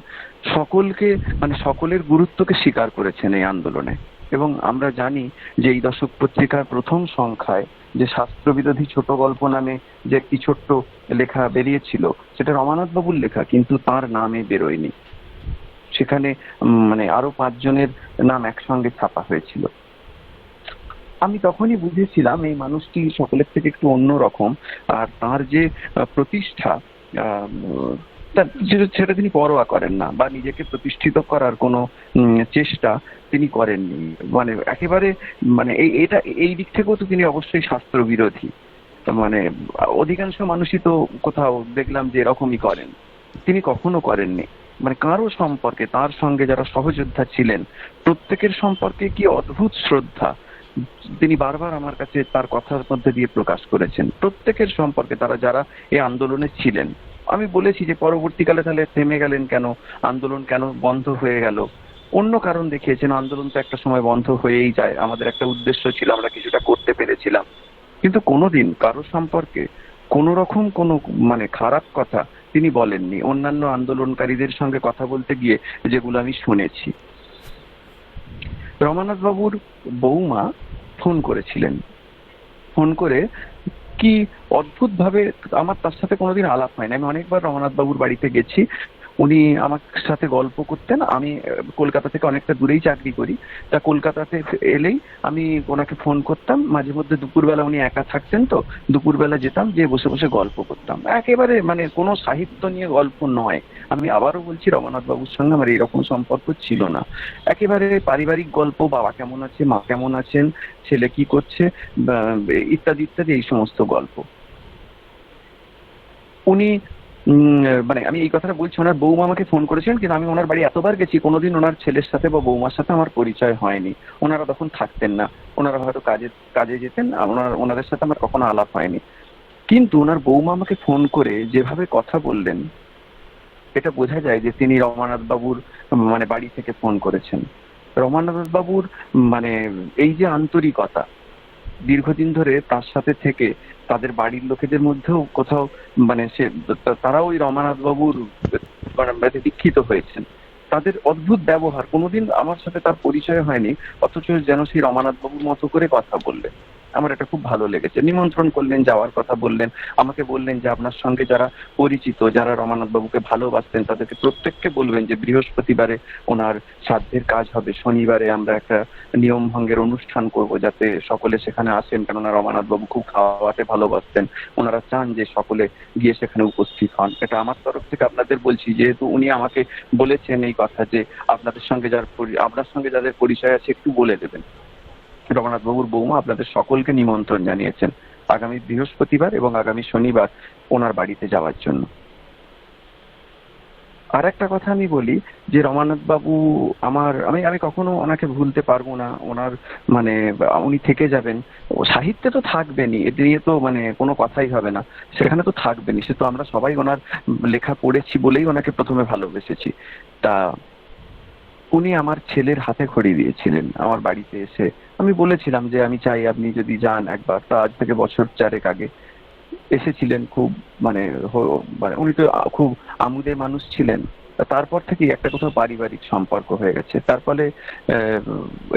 সকলকে মানে সকলের গুরুত্বকে স্বীকার করেছেন এই আন্দোলনে। এবং আমরা জানি যে এই দশক পত্রিকার প্রথম সংখ্যায় যে শাস্ত্রবিরোধী ছোট গল্প নামে যে একটি ছোট্ট লেখা বেরিয়েছিল, সেটা রমানাথ বাবুর লেখা, কিন্তু তার নামে বেরোয়নি। সেখানে মানে আরো 5 জনের নাম একসঙ্গে ছাপা হয়েছিল। আমি তখনই বুঝেছিলাম এই মানুষটি সকলের থেকে একটু অন্যরকম, আর তার যে প্রতিষ্ঠা সেটা তিনি পরোয়া করেন না, বা নিজেকে প্রতিষ্ঠিত করার কোনো চেষ্টা তিনি করেননি। মানে একেবারে মানে এটা এই দিক থেকেও তো তিনি অবশ্যই শাস্ত্র বিরোধী। মানে অধিকাংশ মানুষই তো কোথাও দেখলাম যে এরকমই করেন, তিনি কখনো করেননি। মানে কারো সম্পর্কে, তার সঙ্গে যারা সহযোদ্ধা ছিলেন প্রত্যেকের সম্পর্কে কি অদ্ভুত শ্রদ্ধা তিনি বারবার আমার কাছে তার কথার মধ্যে দিয়ে প্রকাশ করেছেন। প্রত্যেকের সম্পর্কে, তারা যারা এই আন্দোলনে ছিলেন। আমি বলেছি যে পরবর্তীকালে তাহলে থেমে গেলেন কেন, আন্দোলন কেন বন্ধ হয়ে গেল? অন্য কারণ দেখিয়েছেন। আন্দোলন তো একটা সময় বন্ধ হয়েই যায়, আমাদের একটা উদ্দেশ্য ছিল, আমরা কিছুটা করতে পেরেছিলাম। কিন্তু কোনোদিন কারো সম্পর্কে কোন রকম কোনো মানে খারাপ কথা তিনি বলেননি, অন্যান্য আন্দোলনকারীদের সঙ্গে কথা বলতে গিয়ে যেগুলো আমি শুনেছি। রমানাথ বাবুর বৌমা ফোন করেছিলেন, ফোন করে কি অদ্ভুত ভাবে, আমার তার সাথে কোনোদিন আলাপ হয়নি। আমি অনেকবার রমানাথ বাবুর বাড়িতে গেছি, উনি আমার সাথে গল্প করতেন। আমি কলকাতা থেকে অনেকটা দূরেই চাকরি করি, তা কলকাতাতে এলেই আমি ওনাকে ফোন করতাম। মাঝে মধ্যে দুপুরবেলা উনি একা থাকতেন, তো দুপুরবেলা যেতাম, যে বসে বসে গল্প করতাম। একেবারে মানে কোনো সাহিত্য নিয়ে গল্প নয়। আমি আবারও বলছি, রমানাথ বাবুর সঙ্গে আমার এরকম সম্পর্ক ছিল না। একেবারে পারিবারিক গল্প, বাবা কেমন আছে, মা কেমন আছেন, ছেলে কি করছে, ইত্যাদি ইত্যাদি, এই সমস্ত গল্প। উনি মানে আমি এই কথাটা বলছি, ওনার বৌমা আমাকে ফোন করেছিলেন, কিন্তু আমি ওনার বাড়ি এতবার গেছি, কোনোদিন ওনার ছেলের সাথে বা বৌমার সাথে আমার পরিচয় হয়নি। ওনারা তখন থাকতেন না, ওনারা হয়তো কাজে যেতেন, ওনাদের সাথে আমার কখনো আলাপ হয়নি। কিন্তু ওনার বৌমা আমাকে ফোন করে যেভাবে কথা বললেন, এটা বোঝা যায় যে তিনি রমানাথ বাবুর মানে বাড়ি থেকে ফোন করেছেন। রমানাথ বাবুর মানে এই যে আন্তরিকতা, দীর্ঘদিন ধরে তার সাথে থেকে তাদের বাড়ির লোকেদের মধ্যেও কোথাও মানে তারাও ওই রমানাথ বাবুর মানে দীক্ষিত হয়েছেন। তাদের অদ্ভুত ব্যবহার, কোনোদিন আমার সাথে তার পরিচয় হয়নি, অথচ যেন সেই রমানাথ বাবুর মতো করে কথা বললেন। আমার এটা খুব ভালো লেগেছে। নিমন্ত্রণ করলেন, যাওয়ার কথা বললেন, আমাকে বললেন যে আপনার সঙ্গে যারা পরিচিত, যারা রমানাথ বাবুকে ভালোবাসতেন, তাদেরকে প্রত্যেককে বলবেন যে বৃহস্পতিবারে ওনার শ্রাদ্ধের কাজ হবে, শনিবারে আমরা একটা নিয়ম ভঙ্গের অনুষ্ঠান করব, যাতে সকলে সেখানে আসেন, কেননা রমানাথ বাবু খুব খাওয়াতে ভালোবাসতেন। ওনারা চান যে সকলে গিয়ে সেখানে উপস্থিত হন। এটা আমার তরফ থেকে আপনাদের বলছি, যেহেতু উনি আমাকে বলেছেন এই কথা যে আপনার সঙ্গে যাদের পরিচয় আছে একটু বলে দেবেন। রমানাথ বাবুর বৌমা আপনাদের সকলকে নিমন্ত্রণ জানিয়েছেন আগামী বৃহস্পতিবার এবং আগামী শনিবার ওনার বাড়িতে যাওয়ার জন্য। আর একটা কথা আমি বলি যে রমানাথ বাবু আমি কখনো ওনাকে ভুলতে পারবো না। ওনার মানে উনি থেকে যাবেন, সাহিত্যে তো থাকবেনই, এ নিয়ে তো মানে কোনো কথাই হবে না, সেখানে তো থাকবেনই। সে তো আমরা সবাই ওনার লেখা পড়েছি বলেই ওনাকে প্রথমে ভালোবেসেছি। তা উনি আমার ছেলের হাতে খড়ি দিয়েছিলেন আমার বাড়িতে এসে। আমি বলেছিলাম যে আমি চাই আপনি যদি যান একবার। তা আজ থেকে বছর 4 আগে এসেছিলেন। খুব মানে উনি তো খুব আমোদের মানুষ ছিলেন। তারপর থেকে একটা কোথাও পারিবারিক সম্পর্ক হয়ে গেছে। তার ফলে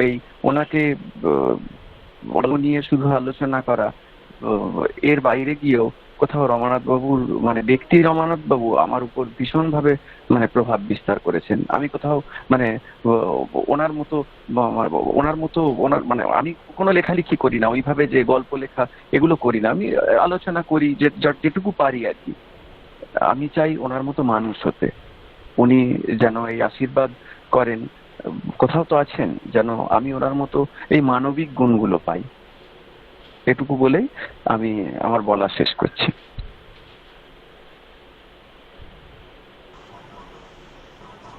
এই ওনাকে নিয়ে শুধু আলোচনা করা, এর বাইরে গিয়েও কোথাও রমানাথ বাবুর মানে ব্যক্তি রমানাথ বাবু আমার উপর ভীষণ ভাবে মানে প্রভাব বিস্তার করেছেন। আমি কোথাও মানে ওনার মতো মানে আমি কোনো লেখালেখি করি না, ওইভাবে যে গল্প লেখা এগুলো করি না। আমি আলোচনা করি যেটুকু পারি আর কি। আমি চাই ওনার মতো মানুষ হতে। উনি যেন এই আশীর্বাদ করেন, কোথাও তো আছেন, যেন আমি ওনার মতো এই মানবিক গুণগুলো পাই। এটুকু বলেই আমি আমার বলা শেষ করছি।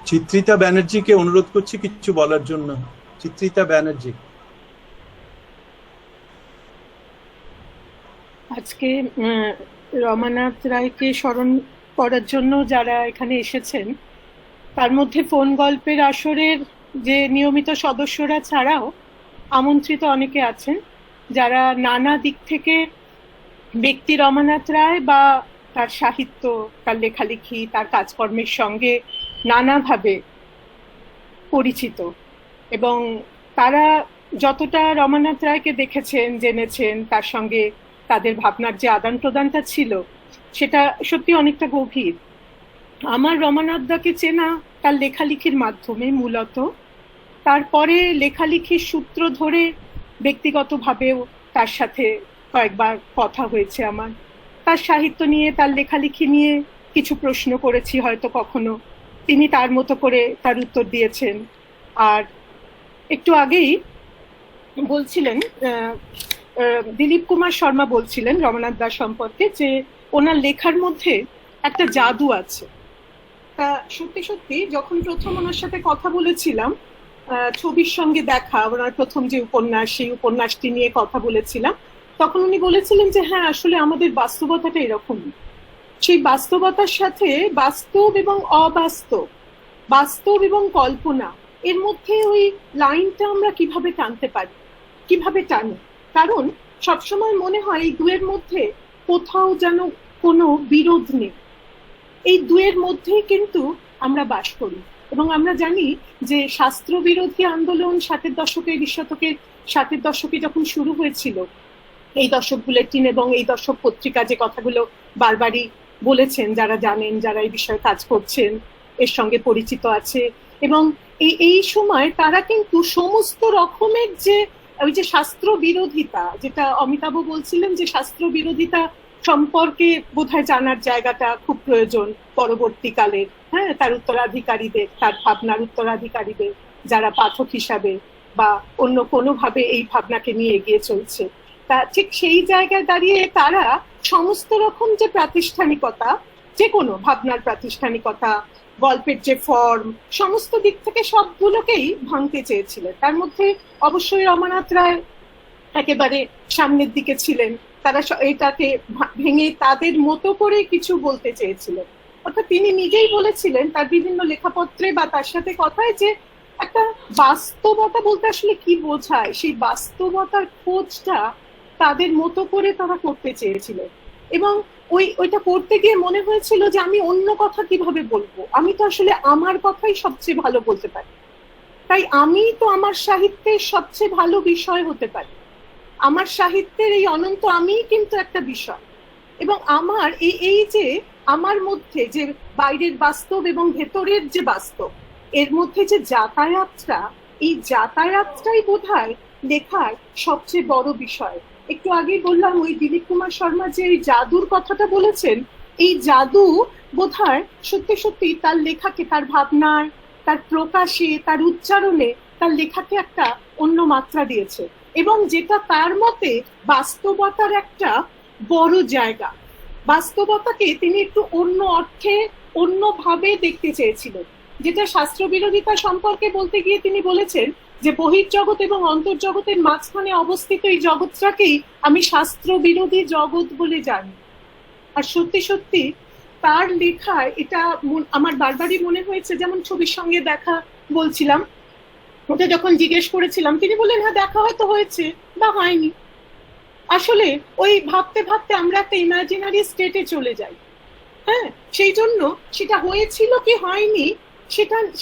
চিত্রিতা ব্যানার্জিকে অনুরোধ করছি কিছু বলার জন্য। চিত্রিতা ব্যানার্জি। আজকে রমানাথ রায়কে স্মরণ করার জন্য যারা এখানে এসেছেন, তার মধ্যে ফোন গল্পের আসরের যে নিয়মিত সদস্যরা ছাড়াও আমন্ত্রিত অনেকে আছেন, যারা নানা দিক থেকে ব্যক্তি রমানাথ রায় বা তার সাহিত্য, তার লেখালেখি, তার কাজকর্মের সঙ্গে নানাভাবে পরিচিত। এবং তারা যতটা রমানাথ রায়কে দেখেছেন, জেনেছেন, তার সঙ্গে তাদের ভাবনার যে আদান প্রদানটা ছিল, সেটা সত্যি অনেকটা গভীর। আমার রমানাথ দাকে চেনা তার লেখালেখির মাধ্যমে মূলত। তারপরে লেখালেখির সূত্র ধরে ব্যক্তিগতভাবেও তার সাথে কয়েকবার কথা হয়েছে আমার। তার সাহিত্য নিয়ে, তার লেখালেখি নিয়ে কিছু প্রশ্ন করেছি হয়তো কখনো, তিনি তার মতো করে তার উত্তর দিয়েছেন। আর একটু আগেই বলছিলেন দিলীপ কুমার শর্মা বলছিলেন রমানাথ দাস সম্পর্কে যে ওনার লেখার মধ্যে একটা জাদু আছে। তা সত্যি সত্যি যখন প্রথম ওনার সাথে কথা বলেছিলাম, ছবির সঙ্গে দেখা, ওনার প্রথম যে উপন্যাস, সেই উপন্যাসটি নিয়ে কথা বলেছিলাম, তখন উনি বলেছিলেন যে হ্যাঁ, আসলে আমাদের বাস্তবতাটা এরকমই। সেই বাস্তবতার সাথে বাস্তব এবং অবাস্তব, বাস্তব এবং কল্পনা, এর মধ্যে ওই লাইনটা আমরা কিভাবে টানতে পারি, কিভাবে টানি। কারণ সবসময় মনে হয় এই দুয়ের মধ্যে কোথাও যেন কোনো বিরোধ নেই, এই দুয়ের মধ্যেই কিন্তু আমরা বাস করি। এবং আমরা জানি যে শাস্ত্র বিরোধী আন্দোলন 60-এর দশকে, 20 শতকের 60-এর দশকে যখন শুরু হয়েছিল, এই দশক বুলেটিন এবং এই দশক পত্রিকা যে কথাগুলো বারবারই বলেছেন, যারা জানেন, যারা এই বিষয়ে কাজ করছেন, এর সঙ্গে পরিচিত আছে, এবং এই সময় তারা কিন্তু সমস্ত রকমের যে ওই যে শাস্ত্র বিরোধিতা, যেটা অমিতাভ বলছিলেন যে শাস্ত্র বিরোধিতা সম্পর্কে বোধহয় জানার জায়গাটা খুব প্রয়োজন পরবর্তীকালের, হ্যাঁ, তার উত্তরাধিকারীদের, তার ভাবনার উত্তরাধিকারীদের, যারা পাঠক হিসাবে বা অন্য কোনোভাবে এই ভাবনাকে নিয়ে এগিয়ে চলছে। তা ঠিক সেই জায়গায় দাঁড়িয়ে তারা সমস্ত রকম যে প্রাতিষ্ঠানিকতা, যে কোনো ভাবনার প্রাতিষ্ঠানিকতা, গল্পের যে ফর্ম, সমস্ত দিক থেকে সবগুলোকেই ভাঙতে চেয়েছিলেন। তার মধ্যে অবশ্যই রমানাথ রায় একেবারে সামনের দিকে ছিলেন, তারা এটাকে ভেঙে তাদের মতো করে কিছু বলতে চেয়েছিলেন। অর্থাৎ তিনি নিজেই বলেছিলেন তার বিভিন্ন লেখাপত্রে বা তার সাথে কথায় যে একটা বাস্তবতা বলতে আসলে কি বোঝায়, সেই বাস্তবতার খোঁজটা তাদের মতো করে তারা করতে চেয়েছিলেন। এবং ওইটা করতে গিয়ে মনে হয়েছিল যে আমি অন্য কথা কিভাবে বলবো, আমি তো আসলে আমার কথাই সবচেয়ে ভালো বলতে পারি, তাই আমি তো আমার সাহিত্যের সবচেয়ে ভালো বিষয় হতে পারি, আমার সাহিত্যের এই অনন্ত আমি কিন্তু একটা বিষয়। এবং আমার এই যে আমার মধ্যে যে বাইরের বাস্তব এবং ভেতরের যে বাস্তব, এর মধ্যে যে যাতায়াতটা, এই যাতায়াতটাই বোধহয় লেখার সবচেয়ে বড় বিষয়। একটু আগেই বললাম ওই দিলীপ কুমার শর্মা যে এই জাদুর কথাটা বলেছেন, এই জাদু বোধহয় সত্যি সত্যি তার লেখাকে, তার ভাবনায়, তার প্রকাশে, তার উচ্চারণে তার লেখাকে একটা অন্য মাত্রা দিয়েছে, এবং যেটা তার মতে বাস্তবতার একটা বড় জায়গা। বাস্তবতাকে তিনি একটু অন্য অর্থে, অন্যভাবে দেখতে চেয়েছিলেন, যেটা শাস্ত্রবিরোধিতা সম্পর্কে বলতে গিয়ে তিনি বলেছেন যে বহির্জগৎ এবং অন্তর্জগতের মাঝখানে অবস্থিত এই জগৎটাকেই আমি শাস্ত্র বিরোধী জগৎ বলে জানি। আর সত্যি সত্যি তার লেখায় এটা আমার বারবারই মনে হয়েছে। যেমন ছবির সঙ্গে দেখা বলছিলাম, ওটা যখন জিজ্ঞেস করেছিলাম তিনি বললেন হ্যাঁ দেখা হয়তো হয়েছে বা হয়নি। আসলে ওই ভাবতে ভাবতে আমরা একটা ইমাজিনারি স্টেটে চলে যাই। হ্যাঁ, সেই জন্য সেটা হয়েছিল কি হয়নি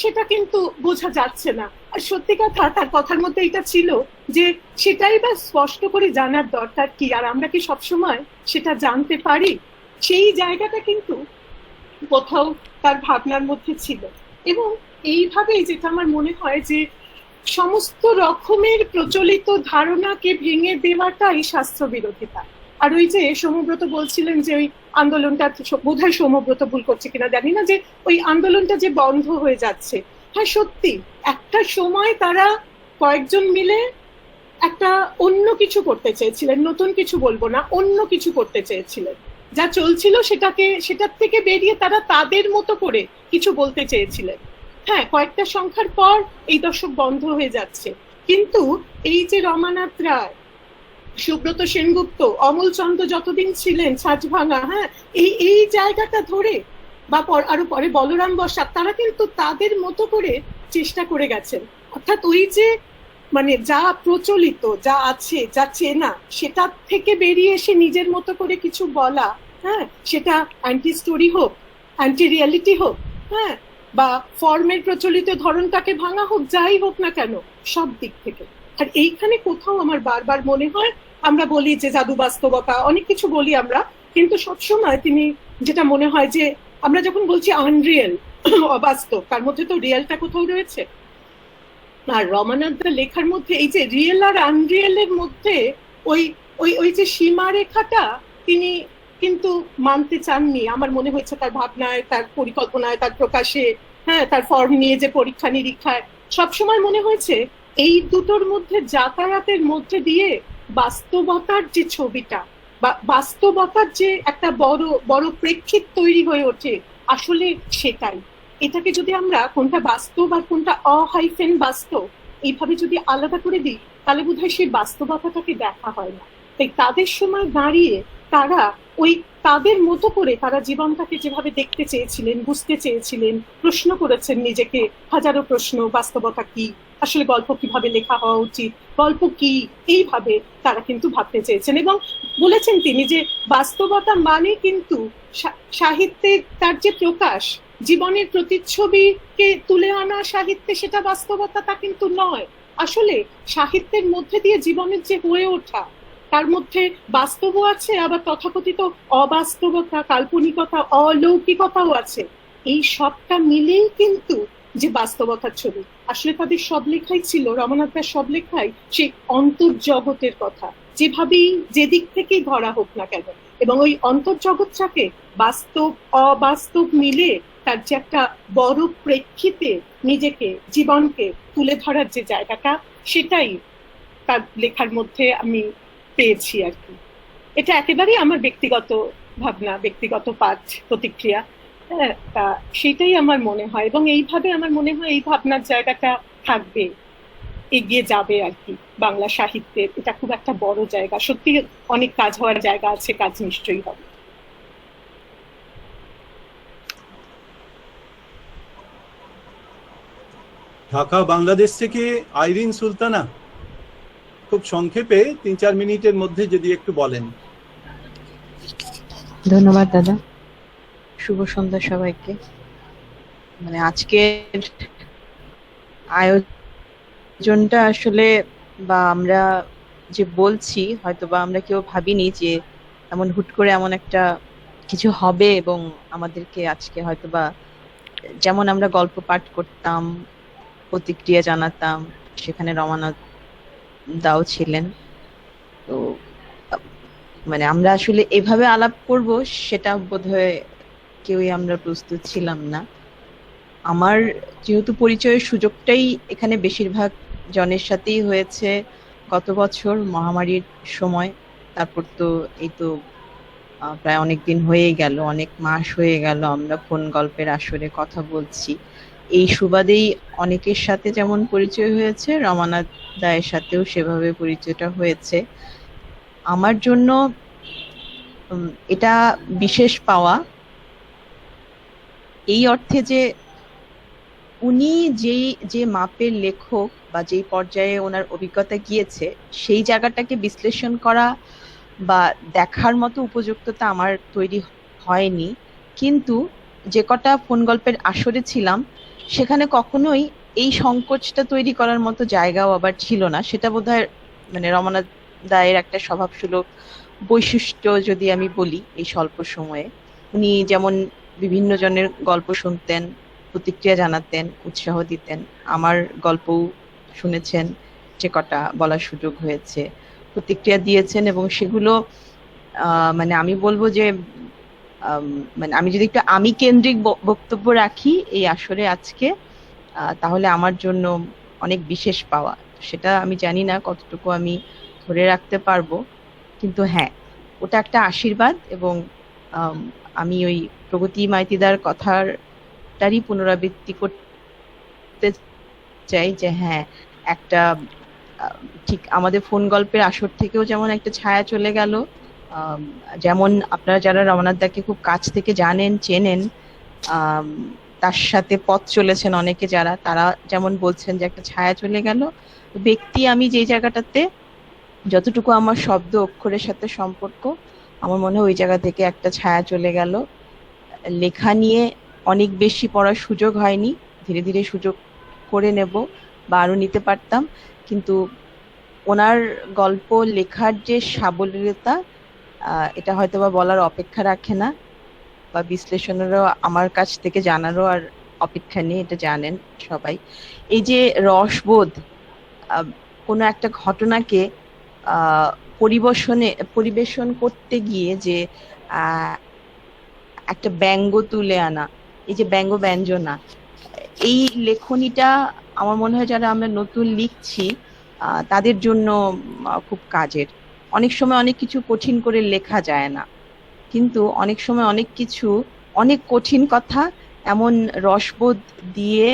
সেটা কিন্তু বোঝা যাচ্ছে না। আর সত্যি কথা, তার কথার মধ্যে এটা ছিল যে সেটাই বা স্পষ্ট করে জানার দরকার কি, আর আমরা কি সবসময় সেটা জানতে পারি? সেই জায়গাটা কিন্তু কোথাও তার ভাবনার মধ্যে ছিল। এবং এইভাবেই যেটা আমার মনে হয় যে সমস্ত রকমের প্রচলিত ধারণাকে ভেঙে দেওয়াটাই শাস্ত্র বিরোধিতা। আর ওই যে সৌম্যব্রত বলছিলেন যে ওই আন্দোলনটা, বোধহয় সৌম্যব্রত ভুল করছে কিনা জানি না, যে ওই আন্দোলনটা যে বন্ধ হয়ে যাচ্ছে, হ্যাঁ সত্যি একটা সময় তারা কয়েকজন মিলে একটা অন্য কিছু করতে চেয়েছিলেন, নতুন কিছু বলবো না, অন্য কিছু করতে চেয়েছিলেন। যা চলছিল সেটার থেকে বেরিয়ে তারা তাদের মতো করে কিছু বলতে চেয়েছিলেন। হ্যাঁ, কয়েকটা সংখ্যার পর এই দশক বন্ধ হয়ে যাচ্ছে, কিন্তু এই যে রমানাথ রায়, সুব্রত সেনগুপ্ত, অমল চন্দ্র যতদিন ছিলেন, ছাঁচভাঙা, হ্যাঁ এই জায়গাটা ধরে, বা আরো পরে বলরাম বসাক, তারা কিন্তু তাদের মতো করে চেষ্টা করে গেছেন। অর্থাৎ ওই যে মানে যা প্রচলিত, যা আছে, যা চেনা, সেটা থেকে বেরিয়ে এসে নিজের মতো করে কিছু বলা, হ্যাঁ সেটা অ্যান্টি স্টোরি হোক, অ্যান্টি রিয়ালিটি হোক, হ্যাঁ বা ফর্মের প্রচলিত ধরনটাকে ভাঙা হোক, যাই হোক না কেন, সব দিক থেকে। আর এইখানে কোথাও আমার বারবার মনে হয়, আমরা বলি যে জাদু বাস্তবতা, অনেক কিছু বলি আমরা, কিন্তু সবসময় তিনি যেটা মনে হয় যে আমরা যখন বলছি আনরিয়েল, অবাস্তব, তার মধ্যে তো রিয়েলটা কোথাও রয়েছে। আর রমানাথের লেখার মধ্যে এই যে রিয়েল আর আনরিয়েলের মধ্যে ওই ওই ওই যে সীমারেখাটা তিনি কিন্তু মানতে চাননি। আমার মনে হয়েছে তার ভাবনায়, তার পরিকল্পনায়, তার প্রকাশে, হ্যাঁ তার ফর্ম নিয়ে যে পরীক্ষা নিরীক্ষায়, সবসময় মনে হয়েছে এই দুটোর মধ্যে যাতায়াতের মধ্যে দিয়ে বাস্তবতার যে ছবিটা বা বাস্তবতার যে একটা বড় বড় প্রেক্ষিত তৈরি হয়ে ওঠে, আসলে সেটাই। এটাকে যদি আমরা কোনটা বাস্তব আর কোনটা অহাইফেন বাস্তব এইভাবে যদি আলাদা করে দিই, তাহলে বোধহয় সেই বাস্তবতাটাকে দেখা হয় না। তাই তাদের সময় দাঁড়িয়ে তারা ওই তাদের মতো করে তারা জীবনটাকে যেভাবে দেখতে চেয়েছিলেন, বুঝতে চেয়েছিলেন, প্রশ্ন করেছেন নিজেকে, হাজারো প্রশ্ন, বাস্তবতা কি, আসলে গল্প কিভাবে লেখা হওয়া উচিত, গল্প কি, এইভাবে তারা কিন্তু ভাবতে চেয়েছেন। এবং বলেছেন তিনি যে বাস্তবতা মানে কিন্তু সাহিত্যের তার যে প্রকাশ, জীবনের প্রতিচ্ছবিকে তুলে আনা সাহিত্যে, সেটা বাস্তবতা তা কিন্তু নয়। আসলে সাহিত্যের মধ্যে দিয়ে জীবনের যে হয়ে ওঠা, তার মধ্যে বাস্তবও আছে, আবার তথাকথিত অবাস্তবতা, কাল্পনিকতা, অলৌকিকতাও আছে। এই সবটা মিলেই কিন্তু যে বাস্তবতার ছবি। আসলে তাদের সব লেখাই ছিল, রমানাথের সব লেখাই সেই অন্তর্জগতের কথা, যেভাবেই যেদিক থেকেই ধরা হোক না কেন। এবং ওই অন্তর্জগৎটাকে বাস্তব অবাস্তব মিলে তার যে একটা বড় প্রেক্ষিতে নিজেকে, জীবনকে তুলে ধরার যে জায়গাটা, সেটাই তার লেখার মধ্যে আমি পেয়েছি আর কি। এটা একেবারেই আমার ব্যক্তিগত ভাবনা, ব্যক্তিগত পাঠ, প্রতিক্রিয়া, হ্যাঁ, তা সেটাই আমার মনে হয়, এবং এইভাবে আমার মনে হয় এই ভাবনার জায়গাটা থাকবে, এগিয়ে যাবে আর কি বাংলা সাহিত্যের। এটা খুব একটা বড় জায়গা, সত্যি অনেক কাজ হওয়ার জায়গা আছে, কাজ নিশ্চয়ই হবে। ঢাকা বাংলাদেশ থেকে আইরিন সুলতানা, খুব সংক্ষেপে 3-4 মিনিটের মধ্যে যদি একটু বলেন। ধন্যবাদ দাদা, শুভ সন্ধ্যা সবাইকে। মানে আজকের আয়োজনটা আসলে, বা আমরা যে বলছি, হয়তো বা আমরা কেউ ভাবিনি যে এমন হুট করে এমন একটা কিছু হবে, এবং আমাদেরকে আজকে হয়তো বা যেমন আমরা গল্প পাঠ করতাম, প্রতিক্রিয়া জানাতাম, সেখানে রমানাথ দাও ছিলেন। তো মানে আমরা আসলে এভাবে আলাপ করব সেটা বোধহয় কেউই আমরা প্রস্তুত ছিলাম না। আমার যেহেতু পরিচয়ের সুযোগটাই এখানে বেশিরভাগ জনের সাথেই হয়েছে গত বছর মহামারীর সময়, তারপর তো এই তো প্রায় অনেক দিন হয়ে গেল, অনেক মাস হয়ে গেল আমরা ফোন গল্পের আসরে কথা বলছি। এই সুবাদেই অনেকের সাথে যেমন পরিচয় হয়েছে, রমানাথ দায়ের সাথেও সেভাবে পরিচয়টা হয়েছে। আমার জন্য এটা বিশেষ পাওয়া, এই অর্থে যে উনি যে মাপের লেখক বা যেই পর্যায়ে ওনার অভিজ্ঞতা গিয়েছে, সেই জায়গাটাকে বিশ্লেষণ করা বা দেখার মতো উপযুক্ততা আমার তৈরি হয়নি। কিন্তু যে কটা ফোন গল্পের আসরে ছিলাম, সেখানে কখনোই এই সংকোচটা তৈরি করার মতো জায়গাও আবার ছিল না। সেটা বোধহয় মানে রমানাথ দায়ের একটা স্বভাবসুলভ বৈশিষ্ট্য যদি আমি বলি। এই স্বল্প সময়ে উনি যেমন বিভিন্ন জনের গল্প শুনতেন, প্রতিক্রিয়া জানাতেন, উৎসাহ দিতেন। আমার গল্পও শুনেছেন, যে কটা বলার সুযোগ হয়েছে, প্রতিক্রিয়া দিয়েছেন, এবং সেগুলো মানে আমি বলবো যে মানে আমি যদি একটু আমি কেন্দ্রিক বক্তব্য রাখি এই আসরে আজকে, তাহলে আমার জন্য অনেক বিশেষ পাওয়া। সেটা আমি জানি না কতটুকু আমি ধরে রাখতে পারবো, কিন্তু হ্যাঁ, ওটা একটা আশীর্বাদ। এবং আমি ওই প্রগতি মাইতিদার কথাটারই পুনরাবৃত্তি করতে চাই যে হ্যাঁ, একটা ঠিক আমাদের ফোন গল্পের আসর থেকেও যেমন একটা ছায়া চলে গেল, যেমন আপনারা যারা রমানাথ দাকে খুব কাছ থেকে জানেন, চেনেন, তার সাথে পথ চলেছেন অনেকে যারা, তারা যেমন বলছেন যে একটা ছায়া চলে গেল। ব্যক্তি আমি যে জায়গাটাতে যতটুকু আমার শব্দ অক্ষরের সাথে সম্পর্ক, আমার মনে হয় ওই জায়গা থেকে একটা ছায়া চলে গেল। লেখা নিয়ে অনেক বেশি পড়ার সুযোগ হয়নি, ধীরে ধীরে সুযোগ করে নেব বা আরো নিতে পারতাম, কিন্তু ওনার গল্প লেখার যে সাবলীলতা, এটা হয়তো বা বলার অপেক্ষা রাখে না, বা বিশ্লেষণেরও আমার কাছ থেকে জানারও আর অপেক্ষা নেই, এটা জানেন সবাই। এই যে রসবোধ, কোনো একটা ঘটনাকে পরিবেশন করতে গিয়ে যে একটা ব্যঙ্গ তুলে আনা, এই যে ব্যঙ্গ ব্যঞ্জনা, এই লেখনীটা আমার মনে হয় যারা আমরা নতুন লিখছি তাদের জন্য খুব কাজের। অনেক সময় অনেক কিছু কঠিন করে লেখা যায় না, কিন্তু অনেক সময় অনেক কিছু, অনেক কঠিন কথা এমন রসবোধ দিয়ে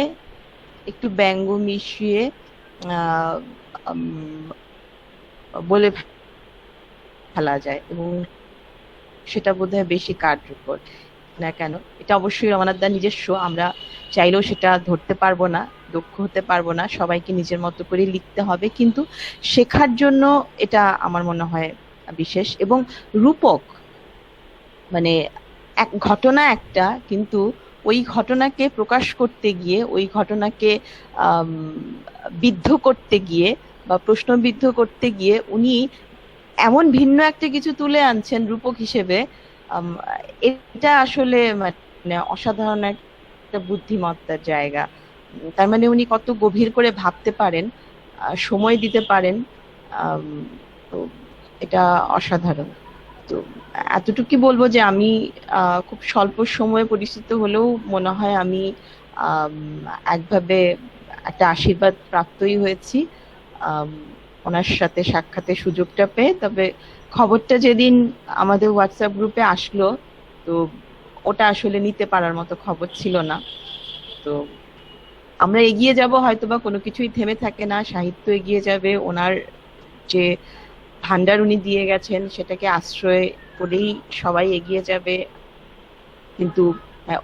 একটু ব্যঙ্গ মিশিয়ে বলে ফেলা যায়, এবং সেটা বোধহয় বেশি কার্যকর না কেন। এটা অবশ্যই রমানাথ দার নিজস্ব, আমরা চাইলেও সেটা ধরতে পারবো না, দক্ষ হতে পারবো না, সবাইকে নিজের মতো করে লিখতে হবে, কিন্তু শেখার জন্য এটা আমার মনে হয় বিশেষ এবং রূপক। মানে এক ঘটনা একটা, কিন্তু ওই ঘটনাকে প্রকাশ করতে গিয়ে, ওই ঘটনাকে বিদ্ধ করতে গিয়ে বা প্রশ্নবিদ্ধ করতে গিয়ে উনি এমন ভিন্ন একটা কিছু তুলে আনছেন রূপক হিসেবে, এটা আসলে মানে অসাধারণ একটা বুদ্ধিমত্তার জায়গা। তার মানে উনি কত গভীর করে ভাবতে পারেন, সময় দিতে পারেন, তো এটা অসাধারণ। তো এতটুকুই বলবো যে আমি খুব স্বল্প সময়ে পরিচিত হলেও মনে হয় আমি একভাবে একটা আশীর্বাদ প্রাপ্তই হয়েছি। ওনার সাথে সাক্ষাতের সুযোগটা পেয়ে। তবে খবরটা যেদিন আমাদের হোয়াটসঅ্যাপ গ্রুপে আসলো, তো ওটা আসলে নিতে পারার মতো খবর ছিল না। তো আমরা এগিয়ে যাব, হয়তোবা কোনো কিছুই থেমে থাকে না, সাহিত্য এগিয়ে যাবে, ওনার যে ভান্ডার উনি দিয়ে গেছেন সেটাকে আশ্রয় করেই সবাই এগিয়ে যাবে। কিন্তু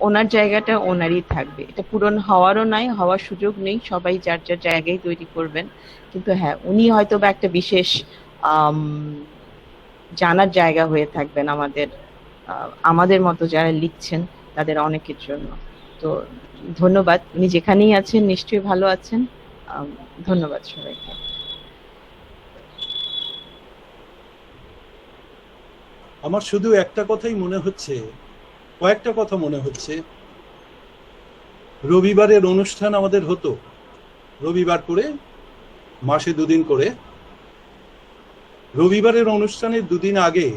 ওনার জায়গাটা ওনারই থাকবে, এটা পূরণ হওয়ারও নাই, হওয়ার সুযোগ নেই, সবাই যার যার জায়গায় তৈরি করবেন। কিন্তু হ্যাঁ, উনি হয়তোবা একটা বিশেষ জানার জায়গা হয়ে থাকবেন আমাদের মতো যারা লিখছেন তাদের অনেকের জন্য। তো ধন্যবাদ, উনি যেখানেই আছেন নিশ্চয়ই ভালো আছেন। ধন্যবাদ সবাইকে। আমার শুধু একটা কথাই মনে হচ্ছে, কয়েকটা কথা মনে হচ্ছে। রবিবারের অনুষ্ঠান আমাদের হতো, রবিবার করে, মাসে 2 দিন করে। রবিবারের অনুষ্ঠানের 2 দিন আগে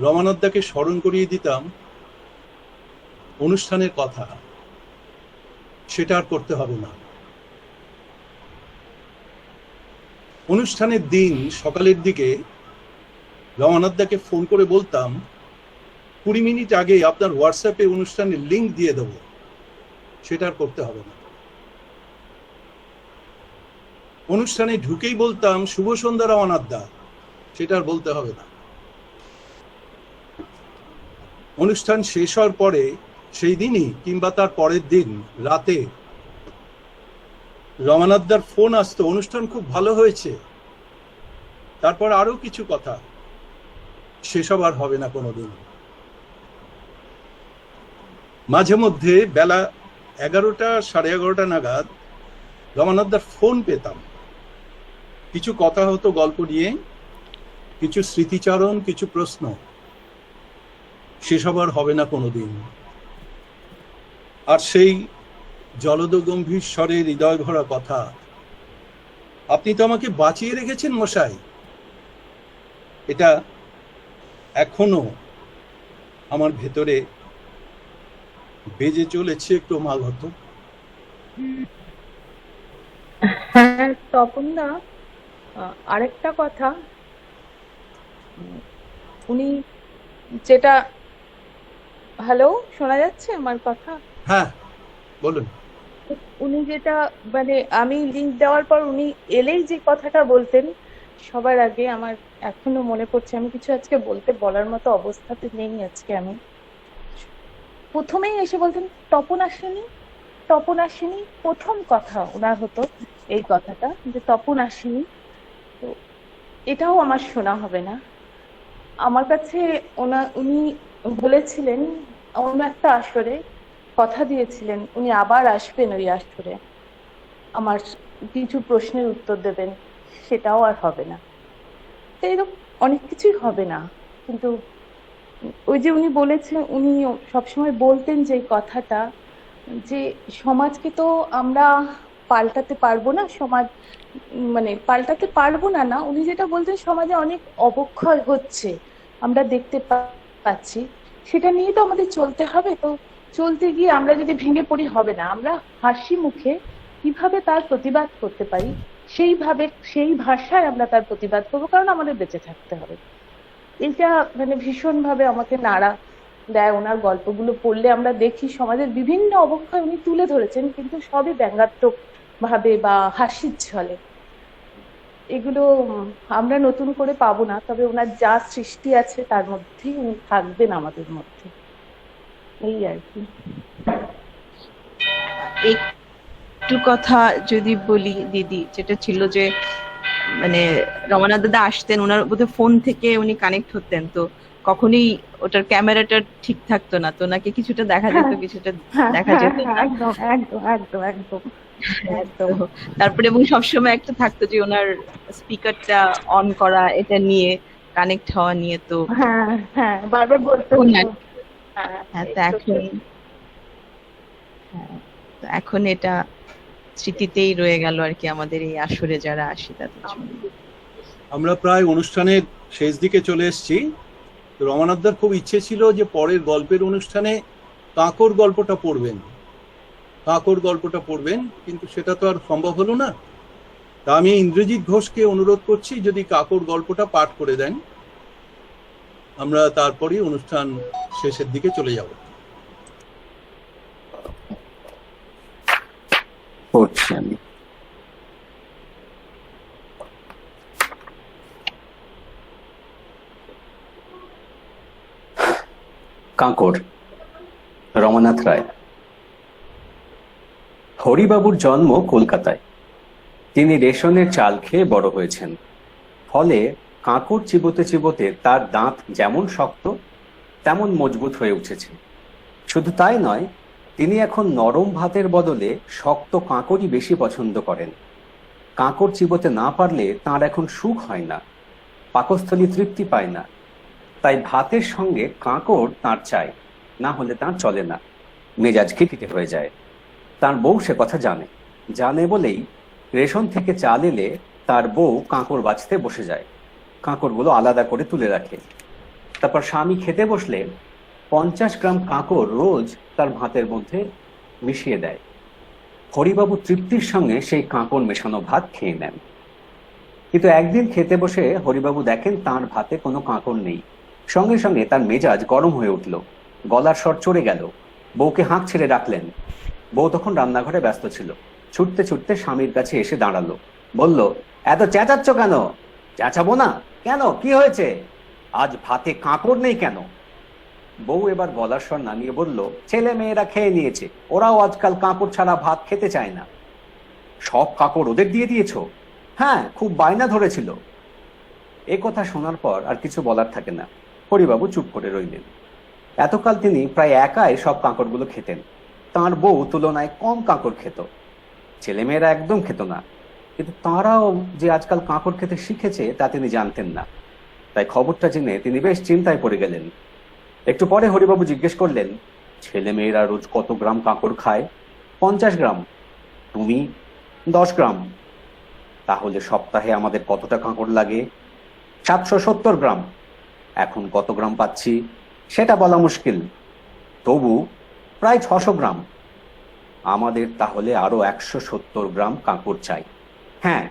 রমানাথদাকে স্মরণ করিয়ে দিতাম অনুষ্ঠানের কথা, সেটা আর করতে হবে না। অনুষ্ঠানের দিন সকালের দিকে রমানাথদাকে ফোন করে বলতাম 20 মিনিট আগে আপনার হোয়াটসঅ্যাপে অনুষ্ঠানের লিংক দিয়ে দেবো, সেটা আর করতে হবে না। অনুষ্ঠানে ঢুকেই বলতাম শুভ সন্ধ্যা রমানাথদা, সেটা আর বলতে হবে না। অনুষ্ঠান শেষ হওয়ার পরে সেই দিনই কিংবা তার পরের দিন রাতে রমানাথদার ফোন আসতো, অনুষ্ঠান খুব ভালো হয়েছে, তারপর আরো কিছু কথা, সেসব আর হবে না কোনোদিন। মাঝে মধ্যে বেলা 11টা 11:30 নাগাদ রমানাথদার ফোন পেতাম, কিছু কথা হতো গল্প নিয়ে, কিছু স্মৃতিচারণ, কিছু প্রশ্ন, সেসব আর হবে না কোনোদিন। আর সেই জলদ গম্ভীর স্বরে হৃদয় ভরা কথা, আপনি তো আমাকে বাঁচিয়ে রেখেছেন মশাই, এটা এখনো আমার ভেতরে বেজে চলেছে ক্রমাগত। হ্যাঁ তপন দা, আরেকটা কথা, উনি যেটা, হ্যালো শোনা যাচ্ছে আমার কথা? হ্যাঁ বলুন। উনি যেটা মানে আমি লিংক দেওয়ার পর উনি এলেই যে কথাটা বলতেন সবার আগে, আমার এখনো মনে পড়ছে, আমি কিছু আজকে বলার মতো অবস্থাতে নেই আজকে। আমি প্রথমেই এসে বলতেন তপন আসেনি, তপন আসেনি, প্রথম কথা ওনার হতো এই কথাটা যে তপন আসেনি। তো এটাও আমার শোনা হবে না। আমার কাছে উনি বলেছিলেন অন্য একটা আসরে, কথা দিয়েছিলেন উনি আবার আসবেন ওই আসরে, আমার কিছু প্রশ্নের উত্তর দেবেন, সেটাও আর হবে না। তো এরকম অনেক কিছুই হবে না। কিন্তু ওই যে উনি বলেছেন, উনি সবসময় বলতেন যে কথাটা, যে সমাজকে তো আমরা পাল্টাতে পারবো না, সমাজ মানে পাল্টাতে পারবো না, না উনি যেটা বলতেন সমাজে অনেক অবক্ষয় হচ্ছে আমরা দেখতে পাচ্ছি, সেটা নিয়ে তো আমাদের চলতে হবে। তো চলতে গিয়ে আমরা যদি ভেঙে পড়ি হবে না, আমরা হাসি মুখে কিভাবে তার প্রতিবাদ করতে পারি সেইভাবে, সেই ভাষায় আমরা তার প্রতিবাদ করবো, কারণ আমাদের বেঁচে থাকতে হবে। এটা মানে ভীষণভাবে আমাকে নাড়া দেয়। ওনার গল্পগুলো পড়লে আমরা দেখি সমাজের বিভিন্ন অবক্ষয় উনি তুলে ধরেছেন, কিন্তু সবই ব্যঙ্গাত্মক ভাবে বা হাসির ছলে। এগুলো আমরা নতুন করে পাবো না, তবে ওনার যা সৃষ্টি আছে তার মধ্যেই উনি থাকবেন আমাদের মধ্যে, এই আর কি। একটু কথা যদি বলি দিদি, যেটা ছিল যে মানে রমানাথ দাদা আসতেন, ওনার বোধহয় ফোন থেকে উনি কানেক্ট হতেন, তো কখনোই ওটার ক্যামেরাটা ঠিক থাকতো না, তো ওনাকে কিছুটা দেখা যেত, কিছুটা দেখা যেত না। একদম একদম একদম একদম একদম। তারপরে এবং সবসময় একটা থাকতো যে ওনার স্পিকারটা অন করা, এটা নিয়ে কানেক্ট হওয়া নিয়ে। তো হ্যাঁ হ্যাঁ বারবার বলতো। হ্যাঁ তো এখন এটা স্মৃতিতেই রয়ে গেল আর কি, আমাদের এই আসরে যারা আসি তাদের জন্য। আমরা প্রায় অনুষ্ঠানের শেষ দিকে চলে এসেছি। রমানাথদার খুব ইচ্ছে ছিল যে পরের গল্পের অনুষ্ঠানে কাঁকর গল্পটা পড়বেন, কিন্তু সেটা তো আর সম্ভব হলো না। তা আমি ইন্দ্রজিৎ ঘোষকে অনুরোধ করছি যদি কাকর গল্পটা পাঠ করে দেন, আমরা তারপরেই অনুষ্ঠান শেষের দিকে চলে যাব। পড়ছি আমি। কাঁকর, রমানাথ রায়। হরিবাবুর জন্ম কলকাতায়। তিনি রেশনের চাল খেয়ে বড় হয়েছেন, ফলে কাঁকর চিবোতে চিবোতে তার দাঁত যেমন শক্ত তেমন মজবুত হয়ে উঠেছে। শুধু তাই নয়, তিনি এখন নরম ভাতের বদলে শক্ত কাঁকরই বেশি পছন্দ করেন। কাঁকর চিবোতে না পারলে তাঁর এখন সুখ হয় না, পাকস্থলী তৃপ্তি পায় না। তাই ভাতের সঙ্গে কাঁকর তাঁর চাই, না হলে তাঁর চলে না, মেজাজ খিটখিটে হয়ে যায়। তার বউ সে কথা জানে বলেই রেশন থেকে চাল এলে তার বউ কাঁকর বাছতে বসে যায়, কাঁকরগুলো আলাদা করে তুলে রাখে। তারপর স্বামী খেতে বসলে 50 গ্রাম কাঁকর রোজ তার ভাতের মধ্যে মিশিয়ে দেয়। হরিবাবু তৃপ্তির সঙ্গে সেই কাঁকর মেশানো ভাত খেয়ে নেন। কিন্তু একদিন খেতে বসে হরিবাবু দেখেন তার ভাতে কোনো কাঁকর নেই। সঙ্গে সঙ্গে তার মেজাজ গরম হয়ে উঠল, গলার স্বর চড়ে গেল। বউকে হাঁক ছেড়ে ডাকলেন। বউ তখন রান্নাঘরে ব্যস্ত ছিল। ছুটতে ছুটতে স্বামীর কাছে এসে দাঁড়ালো, বলল, এত চেঁচাচ্ছ কেন? চেঁচাবো না কেন, কি হয়েছে? আজ ভাতে কাঁকর নেই কেন? বউ এবার গলার স্বর নামিয়ে বলল, ছেলে মেয়েরা খেয়ে নিয়েছে, ওরাও আজকাল কাঁকর ছাড়া ভাত খেতে চায় না। সব কাঁকর ওদের দিয়ে দিয়েছ? হ্যাঁ, খুব বায়না ধরেছিল। এ কথা শোনার পর আর কিছু বলার থাকে না। হরিবাবু চুপ করে রইলেন। এতকাল তিনি প্রায় একাই সব কাঁকরগুলো খেতেন। তাঁর বউ তুলনায় কম কাঁকর খেত, ছেলেমেয়েরা একদম খেত না। কিন্তু তাঁরাও যে আজকাল কাঁকর খেতে শিখেছে তা তিনি জানতেন না। তাই খবরটা জেনে তিনি বেশ চিন্তায় পড়ে গেলেন। একটু পরে হরিবাবু জিজ্ঞেস করলেন, ছেলেমেয়েরা রোজ কত গ্রাম কাঁকর খায়? 50 গ্রাম। তুমি 10 গ্রাম। তাহলে সপ্তাহে আমাদের কতটা কাঁকর লাগে? 770 গ্রাম। এখন কত গ্রাম পাচ্ছি সেটা বলা মুশকিল, তবু প্রায় 600 গ্রাম। আমাদের তাহলে আরো 170 গ্রাম কাঁকর চাই। হ্যাঁ।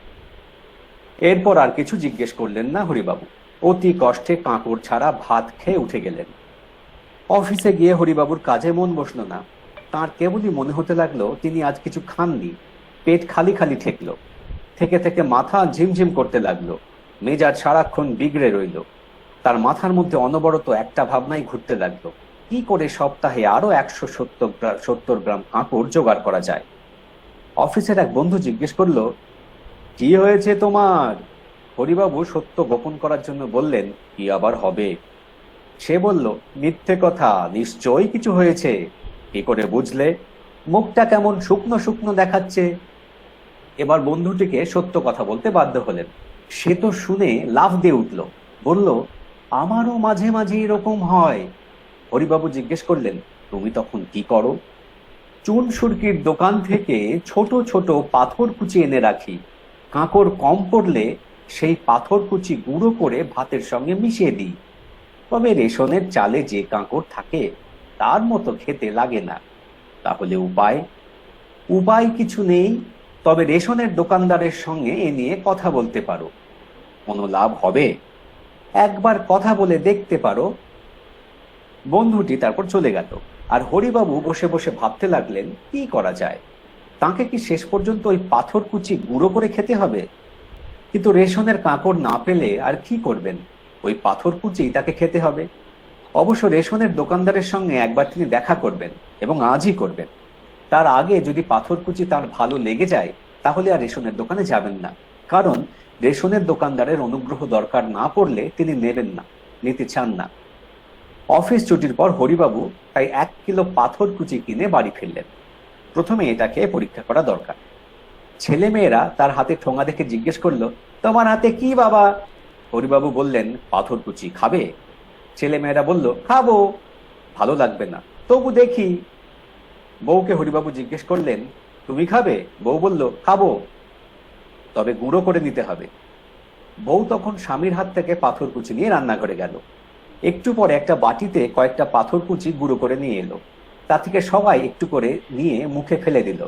এরপর আর কিছু জিজ্ঞেস করলেন না হরিবাবু। অতি কষ্টে কাঁকর ছাড়া ভাত খেয়ে উঠে গেলেন। অফিসে গিয়ে হরিবাবুর কাজে মন বসলো না। তার কেবলই মনে হতে লাগলো তিনি আজ কিছু খাননি, পেট খালি খালি ঠেকলো। থেকে থেকে মাথা ঝিমঝিম করতে লাগলো, মেজাজ সারাক্ষণ বিগড়ে রইল। তার মাথার মধ্যে অনবরত একটা ভাবনাই ঘুরতে লাগলো, কি করে সপ্তাহে আরো 170 গ্রাম কাঁকর জোগাড় করা যায়। অফিসের এক বন্ধু জিজ্ঞেস করলো, কি হয়েছে তোমার? হরিবাবু সত্য গোপন করার জন্য বললেন, কি আবার হবে? সে বলল, মিথ্যে কথা, নিশ্চয়ই কিছু হয়েছে। কি করে বুঝলে? মুখটা কেমন শুকনো শুকনো দেখাচ্ছে। এবার বন্ধুটিকে সত্য কথা বলতে বাধ্য হলেন। সে তো শুনে লাফ দিয়ে উঠল, বলল, আমারও মাঝে মাঝে এরকম হয়। হরিবাবু জিজ্ঞেস করলেন, তুমি তখন কি করো? চুন সুরকির দোকান থেকে ছোট ছোট পাথর কুচি এনে রাখি। কাঁকর কম পড়লে সেই পাথর কুচি গুঁড়ো করে ভাতের সঙ্গে মিশিয়ে দিই। তবে রেশনের চালে যে কাঁকর থাকে তার মতো খেতে লাগে না। তাহলে উপায় কিছু নেই, তবে রেশনের দোকানদারের সঙ্গে এ নিয়ে কথা বলতে পারো। কোনো লাভ হবে? একবার কথা বলে দেখতে পারো। বন্ধুটি তারপর চলে গেল। আর হরিবাবু বসে বসে ভাবতে লাগলেন, কি করা যায়। তাকে কি শেষ পর্যন্ত ওই পাথর কুচি গুঁড়ো করে খেতে হবে? কিন্তু রেশনের কাঁকর না পেলে আর কি করবেন? ওই পাথর কুচি তাকে খেতে হবে। অবশ্য রেশনের দোকানদারের সঙ্গে একবার তিনি দেখা করবেন, এবং আজই করবেন। তার আগে যদি পাথর কুচি তার ভালো লেগে যায় তাহলে আর রেশনের দোকানে যাবেন না, কারণ রেশনের দোকানদারের অনুগ্রহ দরকার না পড়লে তিনি নেবেন না, নিতে চান না। অফিস ছুটির পর হরিবাবু তাই 1 কিলো পাথর কুচি কিনে বাড়ি ফিরলেন। প্রথমে এটাকে পরীক্ষা করা দরকার। ছেলেমেয়েরা তার হাতে ঠোঙা দেখে জিজ্ঞেস করলো, তোমার হাতে কি বাবা? হরিবাবু বললেন, পাথর কুচি, খাবে? ছেলেমেয়েরা বলল, খাবো। ভালো লাগবে না, তবু দেখি। বউকে হরিবাবু জিজ্ঞেস করলেন, তুমি খাবে? বউ বলল, খাবো, তবে গুঁড়ো করে নিতে হবে। বউ তখন স্বামীর হাত থেকে পাথর কুচি নিয়ে রান্নাঘরে গেল। একটু পরে একটা বাটিতে কয়েকটা পাথর কুচি গুঁড়ো করে নিয়ে এলো। তা থেকে সবাই একটু করে নিয়ে মুখে ফেলে দিল।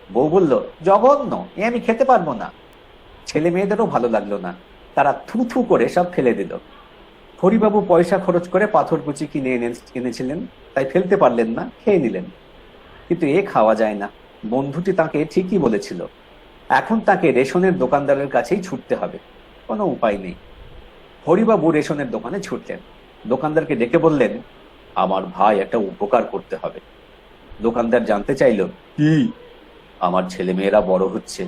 বউ বলল, জঘন্য, এ আমি খেতে পারবো না। ছেলে মেয়েদেরও ভালো লাগলো না, তারা থু থু করে সব ফেলে দিল। হরিবাবু পয়সা খরচ করে পাথরকুচি কিনে এনেছিলেন, তাই ফেলতে পারলেন না, খেয়ে নিলেন। কিন্তু এ খাওয়া যায় না, বন্ধুটি তাকে ঠিকই বলেছিল। এখন তাকে রেশনের দোকানদারের কাছেই ছুটতে হবে, কোনো উপায় নেই। হরিবাবু রেশনের দোকানে ছুটলেন, দোকানদারকে ডেকে বললেন, আমার ভাই একটা উপকার করতে হবে। দোকানদার জানতে চাইল, কি? আমার ছেলে মেয়েরা বড় হচ্ছে,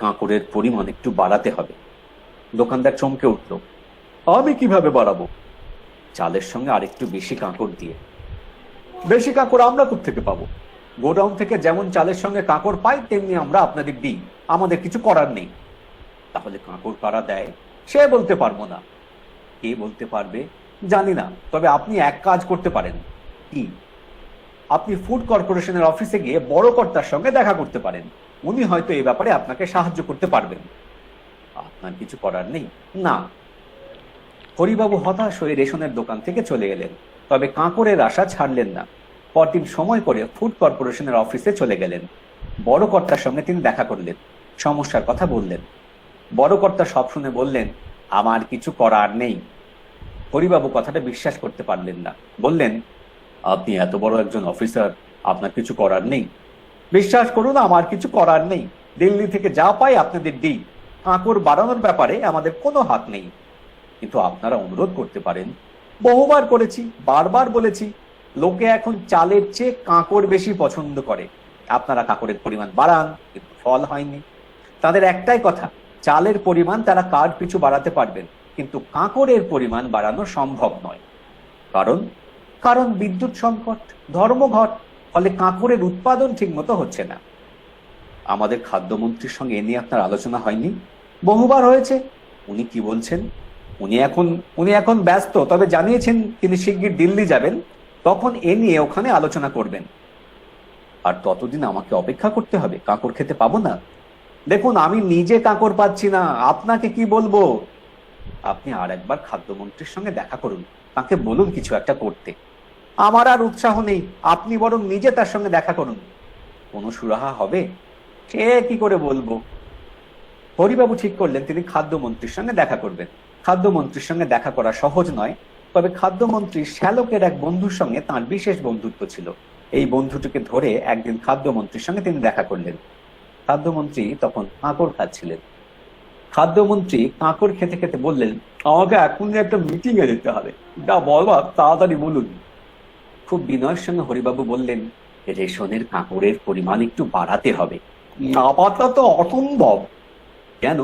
কাঁকড়ের পরিমাণ একটু বাড়াতে হবে। দোকানদার চমকে উঠল, আমি কিভাবে বাড়াবো? চালের সঙ্গে আরেকটু বেশি কাঁকড় দিয়ে। বেশি কাঁকড় আমরা কোত্থেকে পাবো? গোডাউন থেকে যেমন চালের সঙ্গে কাঁকড় পাই তেমনি আমরা আপনাদের দিই, আমাদের কিছু করার নেই। তাহলে কাঁকড় কারা দেয় সে বলতে পারবো না। কে বলতে পারবে জানি না, তবে আপনি এক কাজ করতে পারেন। কি? আপনি ফুড কর্পোরেশনের অফিসে গিয়ে বড় কর্তার সঙ্গে দেখা করতে পারেন, উনি হয়তো এই ব্যাপারে আপনাকে সাহায্য করতে পারবেন। আপনার কিছু করার নেই না? হরিবাবু হতাশ হয়ে রেশনের দোকান থেকে চলে গেলেন, তবে কাঁকড়ের আশা ছাড়লেন না। পরদিন সময় করে ফুড কর্পোরেশনের অফিসে চলে গেলেন। বড় কর্তার সঙ্গে তিনি দেখা করলেন, সমস্যার কথা বললেন। বড় কর্তা সব শুনে বললেন, আমার কিছু করার নেই। হরিবাবু কথাটা বিশ্বাস করতে পারলেন না, বললেন, আপনি এত বড় একজন অফিসার, আপনার কিছু করার নেই? বিশ্বাস করুন, আমার কিছু করার নেই। দিল্লি থেকে যা পাই আপনাদের দিই, কাঁকড় বাড়ানোর ব্যাপারে আমাদের কোনো হাত নেই। কিন্তু আপনারা অনুরোধ করতে পারেন। বহুবার করেছি, বারবার বলেছি, লোকে এখন চালের চেয়ে কাঁকড় বেশি পছন্দ করে। আপনারা কাঁকড়ের পরিমাণ বাড়ান, কিন্তু ফল হয়নি। তাদের একটাই কথা, চালের পরিমাণ তারা কার্ড পিছু বাড়াতে পারবেন, কিন্তু কাঁকড়ের পরিমাণ বাড়ানো সম্ভব নয়। কারণ বিদ্যুৎ সংকট, ধর্মঘট, ফলে কাঁকড়ের উৎপাদন ঠিক মতো হচ্ছে না। আমাদের খাদ্যমন্ত্রীর সঙ্গে এ নিয়ে আপনার আলোচনা হয়নি? বহুবার হয়েছে। উনি কি বলছেন? উনি এখন ব্যস্ত, তবে জানিয়েছেন তিনি শিগগির দিল্লি যাবেন, তখন এ নিয়ে ওখানে আলোচনা করবেন। আর ততদিন আমাকে অপেক্ষা করতে হবে, কাঁকড় খেতে পাবো না। দেখুন, আমি নিজে কাঁকড় পাচ্ছি না, আপনাকে কি বলবো? আপনি আর একবার খাদ্যমন্ত্রীর সঙ্গে দেখা করুন, তাকে বলুন কিছু একটা করতে। আমার আর উৎসাহ নেই, আপনি বরং নিজে তার সঙ্গে দেখা করুন। কোনো সুরাহা হবে? সে কি করে বলবো? হরিবাবু ঠিক করলেন তিনি খাদ্যমন্ত্রীর সঙ্গে দেখা করবেন। খাদ্যমন্ত্রীর সঙ্গে দেখা করা সহজ নয়, তবে খাদ্যমন্ত্রী শ্যালকের এক বন্ধুর সঙ্গে তাঁর বিশেষ বন্ধুত্ব ছিল। এই বন্ধুটিকে ধরে একদিন খাদ্যমন্ত্রীর সঙ্গে তিনি দেখা করলেন। খাদ্যমন্ত্রী তখন কাঁকড় খাচ্ছিলেন। খাদ্যমন্ত্রী কাঁকড় খেতে খেতে বললেন, আমাকে এখনই একটা মিটিং এ যেতে হবে, যা বলবার তাড়াতাড়ি বলুন। খুব বিনয়ের সঙ্গে হরিবাবু বললেন, রেশনের কাঁকড়ের পরিমাণ একটু বাড়াতে হবে। আপাতত অসম্ভব। কেন?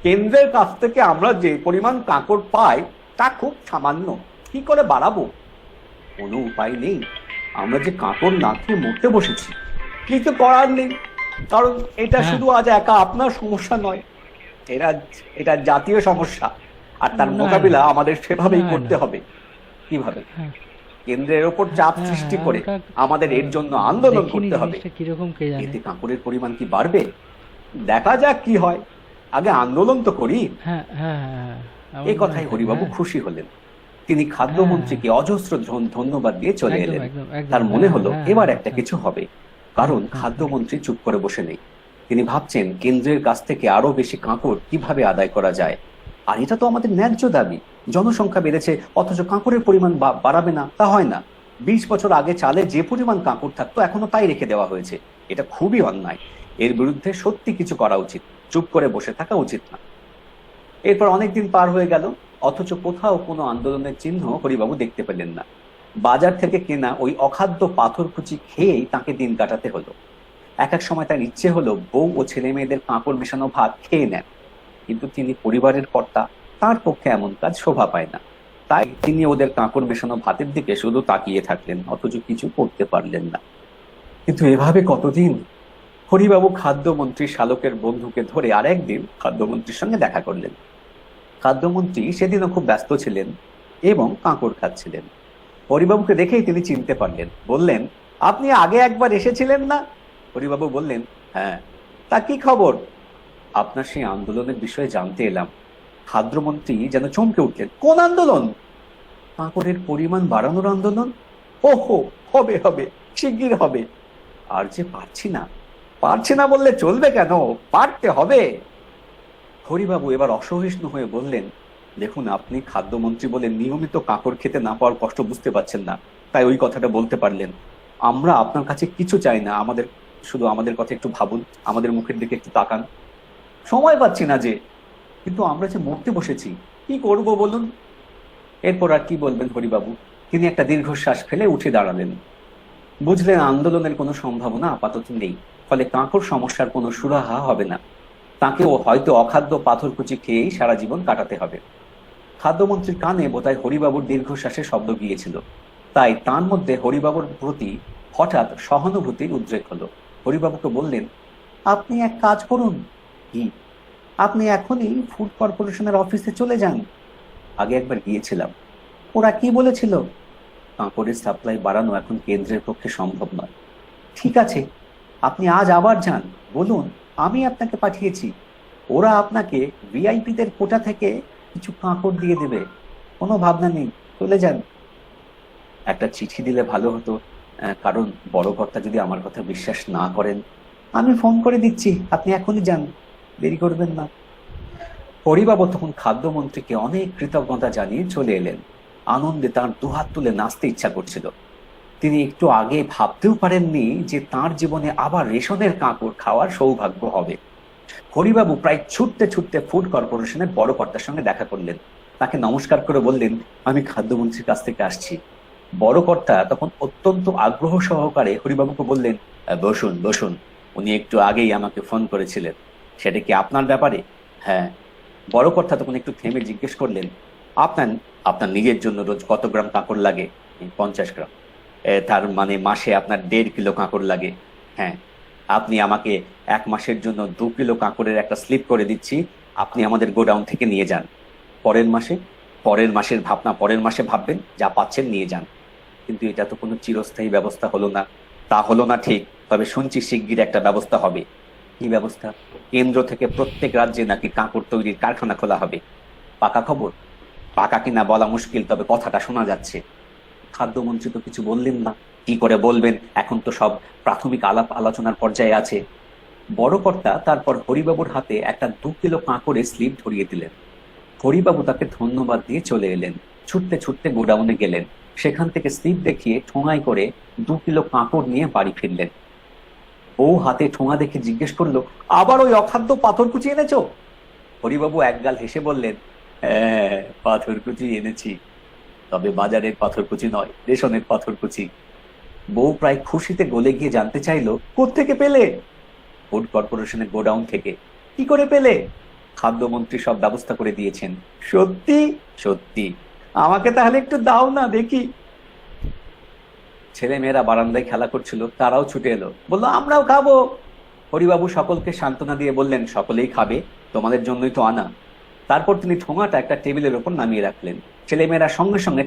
কেন্দ্রের কাছ থেকে আমরা যে পরিমাণ কাঁকড় পাই তা খুব সামান্য, কি করে বাড়াবো? কোনো উপায় নেই, আমরা যে কাঁকড় না খেয়ে মরতে বসেছি। কিছু করার নেই, কারণ এটা শুধু আজ একা আপনার সমস্যা নয়, এটা জাতীয় সমস্যা, আর তার মোকাবিলা আমাদের সেভাবেই করতে হবে। কিভাবে? কেন্দ্রের ওপর চাপ সৃষ্টি করে আমাদের এর জন্য আন্দোলন করতে হবে। এতে কাঁকড়ের পরিমাণ কি বাড়বে? দেখা যাক কি হয়, আগে আন্দোলন তো করি। এই কথাই হরিবাবু খুশি হলেন। তিনি খাদ্যমন্ত্রীকে অজস্র ধন্যবাদ দিয়ে চলে এলেন। তার মনে হলো এবার একটা কিছু হবে, কারণ খাদ্যমন্ত্রী চুপ করে বসে নেই। তিনি ভাবছেন কেন্দ্রের কাছ থেকে আরো বেশি কাঁকড় কিভাবে আদায় করা যায়। আর এটা তো আমাদের ন্যায্য দাবি। জনসংখ্যা বেড়েছে অথচ কাঁকড়ের পরিমাণ বাড়াবে না, তা হয় না। 20 বছর আগে চালে যে পরিমাণ কাঁকড় থাকতো এখনো তাই রেখে দেওয়া হয়েছে। এটা খুবই অন্যায়, এর বিরুদ্ধে সত্যি কিছু করা উচিত, চুপ করে বসে থাকা উচিত না। এরপর অনেকদিন পার হয়ে গেল, অথচ কোথাও কোনো আন্দোলনের চিহ্ন হরিবাবু দেখতে পেলেন না। বাজার থেকে কেনা ওই অখাদ্য পাথরকুচি খেয়েই তাকে দিন কাটাতে হলো। এক এক সময় তার ইচ্ছে হলো বউ ও ছেলে মেয়েদের কাঁকড় মেশানো ভাত খেয়ে নেন, কিন্তু তিনি পরিবারের কর্তা, তার পক্ষে এমন কাজ শোভা পায় না। তাই তিনি ওদের কাঁকড় মেশানো ভাতের দিকে শুধু তাকিয়ে থাকলেন, অথচ কিছু করতে পারলেন না। কিন্তু এভাবে কতদিন? হরিবাবু খাদ্যমন্ত্রী শালকের বন্ধুকে ধরে আরেকদিন খাদ্যমন্ত্রীর সঙ্গে দেখা করলেন। খাদ্যমন্ত্রী সেদিনও খুব ব্যস্ত ছিলেন এবং কাঁকড় খাচ্ছিলেন। হরিবাবুকে দেখেই তিনি চিনতে পারলেন, বললেন, আপনি আগে একবার এসেছিলেন না? হরিবাবু বললেন, হ্যাঁ। তা কি খবর? আপনার সেই আন্দোলনের বিষয়ে জানতে এলাম। খাদ্যমন্ত্রী যেন চমকে উঠলেন, কোন আন্দোলন? কাঁকড়ের পরিমাণ বাড়ানোর আন্দোলন? ওহো, হবে হবে, শিগগির হবে। আর যে পারছি না বললে চলবে কেন, পারতে হবে। হরিবাবু এবার অসহিষ্ণু হয়ে বললেন, দেখুন, আপনি খাদ্যমন্ত্রী বলে নিয়মিত কাঁকড় খেতে না পাওয়ার কষ্ট বুঝতে পারছেন না, তাই ওই কথাটা বলতে পারলেন। আমরা আপনার কাছে কিছু চাই না, শুধু আমাদের কথা একটু ভাবুন, আমাদের মুখের দিকে একটু তাকান। সময় পাচ্ছি না যে, কিন্তু আমরা যে মরতে বসেছি, কি করব বলুন? এরপর আর কি বলবেন হরিবাবু? তিনি একটা দীর্ঘশ্বাস ফেলে উঠে দাঁড়ালেন। বুঝলেন আন্দোলনের কোনো সম্ভাবনা আপাতত নেই, ফলে কাঁকড় সমস্যার কোনো সুরাহা হবে না। তাকেও হয়তো অখাদ্য পাথরকুচি খেয়েই সারা জীবন কাটাতে হবে। খাদ্যমন্ত্রীর কানে বোধহয় হরিবাবুর দীর্ঘশ্বাসের শব্দ গিয়েছিল, তাই তার মধ্যে হরিবাবুর প্রতি হঠাৎ সহানুভূতির উদ্রেক হলো। হরিবাবুকে বললেন, আপনি এক কাজ করুন। কি? আপনি এখনই ফুড কর্পোরেশনের অফিসে চলে যান। আগে একবার গিয়েছিলাম। ওরা কি বলেছিল? কাঁকড়ের সাপ্লাই বাড়ানো এখন কেন্দ্রের পক্ষে সম্ভব নয়। ঠিক আছে, আপনি আজ আবার যান, বলুন আমি আপনাকে পাঠিয়েছি। ওরা আপনাকে ভিআইপিদের কোটা থেকে কিছু কাঁকড় দিয়ে দেবে, কোনো ভাবনা নেই, চলে যান। একটা চিঠি দিলে ভালো হতো, কারণ বড় কর্তা যদি আমার কথা বিশ্বাস না করেন। আমি ফোন করে দিচ্ছি, আপনি এখনই যান, দেরি করবেন না। হরিবাবু তখন খাদ্যমন্ত্রীকে অনেক কৃতজ্ঞতা জানিয়ে চলে এলেন। আনন্দে তার দুহাত তুলে নাচতে ইচ্ছা করছিল। তিনি একটু আগে ভাবতেও পারেননি যে তার জীবনে আবার রেশনের কাঁকড় খাওয়ার সৌভাগ্য হবে। হরিবাবু প্রায় ছুটতে ছুটতে ফুড কর্পোরেশনের বড় কর্তার সঙ্গে দেখা করলেন। তাকে নমস্কার করে বললেন, আমি খাদ্যমন্ত্রীর কাছ থেকে আসছি। বড় কর্তা তখন অত্যন্ত আগ্রহ সহকারে হরিবাবুকে বললেন, বসুন বসুন, উনি একটু আগেই আমাকে ফোন করেছিলেন। সেটা কি আপনার ব্যাপারে? হ্যাঁ। বড় কর্তা তখন একটু থেমে জিজ্ঞেস করলেন, আপনার নিজের জন্য রোজ কত গ্রাম কাঁকড় লাগে? 50 গ্রাম। তার মানে মাসে আপনার 1.5 কিলো কাঁকড় লাগে। হ্যাঁ। আপনি আমাকে 1 মাসের জন্য 2 কিলো কাঁকড়ের একটা স্লিপ করে দিচ্ছি, আপনি আমাদের গোডাউন থেকে নিয়ে যান। পরের মাসের ভাবনা পরের মাসে ভাববেন, যা পাচ্ছেন নিয়ে যান। কিন্তু এটা তো কোনো চিরস্থায়ী ব্যবস্থা হলো না। তা হলো না ঠিক, তবে শুনছি শিগগির একটা ব্যবস্থা হবে। কি ব্যবস্থা? কেন্দ্র থেকে প্রত্যেক রাজ্যে নাকি কাঁকড় তৈরির কারখানা খোলা হবে। পাকা খবর? পাকা কিনা বলা মুশকিল, তবে কথাটা শোনা যাচ্ছে। খাদ্যমন্ত্রী তো কিছু বললেন না। কি করে বলবেন? এখন তো সব প্রাথমিক আলাপ আলোচনার পর্যায়ে আছে। বড় কর্তা তারপর হরিবাবুর হাতে একটা 2 কিলো কাঁকড়ের স্লিপ ধরিয়ে দিলেন। হরিবাবু তাকে ধন্যবাদ দিয়ে চলে এলেন। ছুটতে ছুটতে গোডাউনে গেলেন। সেখান থেকে স্লিপ দেখিয়ে ঠোঙায় করে 2 কিলো কাঁকড় নিয়ে বাড়ি ফিরলেন। ও হাতে ঠোঙা দেখে জিজ্ঞেস করলো, আবার ওই অখাদ্য পাথরকুচি এনেছো? হরিবাবু একগাল হেসে বললেন, হ্যাঁ, পাথরকুচি এনেছি, তবে বাজারের পাথরকুচি নয়, রেশনের পাথরকুচি। বউ প্রায় খুশিতে গলে গিয়ে জানতে চাইলো, কোত্থেকে পেলে? ফুড কর্পোরেশনের গোডাউন থেকে। কি করে পেলে? খাদ্যমন্ত্রী সব ব্যবস্থা করে দিয়েছেন। সত্যি? সত্যি। আমাকে তাহলে একটু দাও না দেখি। ছেলে মেয়েরা বারান্দায় খেলা করছিল, তারাও ছুটে এলো, বললো আমরাও খাবো। হরিবাবু সকলকে সান্ত্বনা দিয়ে বললেন, সকলেই খাবে, তোমাদের জন্যই তো আনা। তারপর তিনি ঠোঙাটা একটা টেবিলের উপর নামিয়ে রাখলেন। ছেলেমেয়েরা সঙ্গে সঙ্গে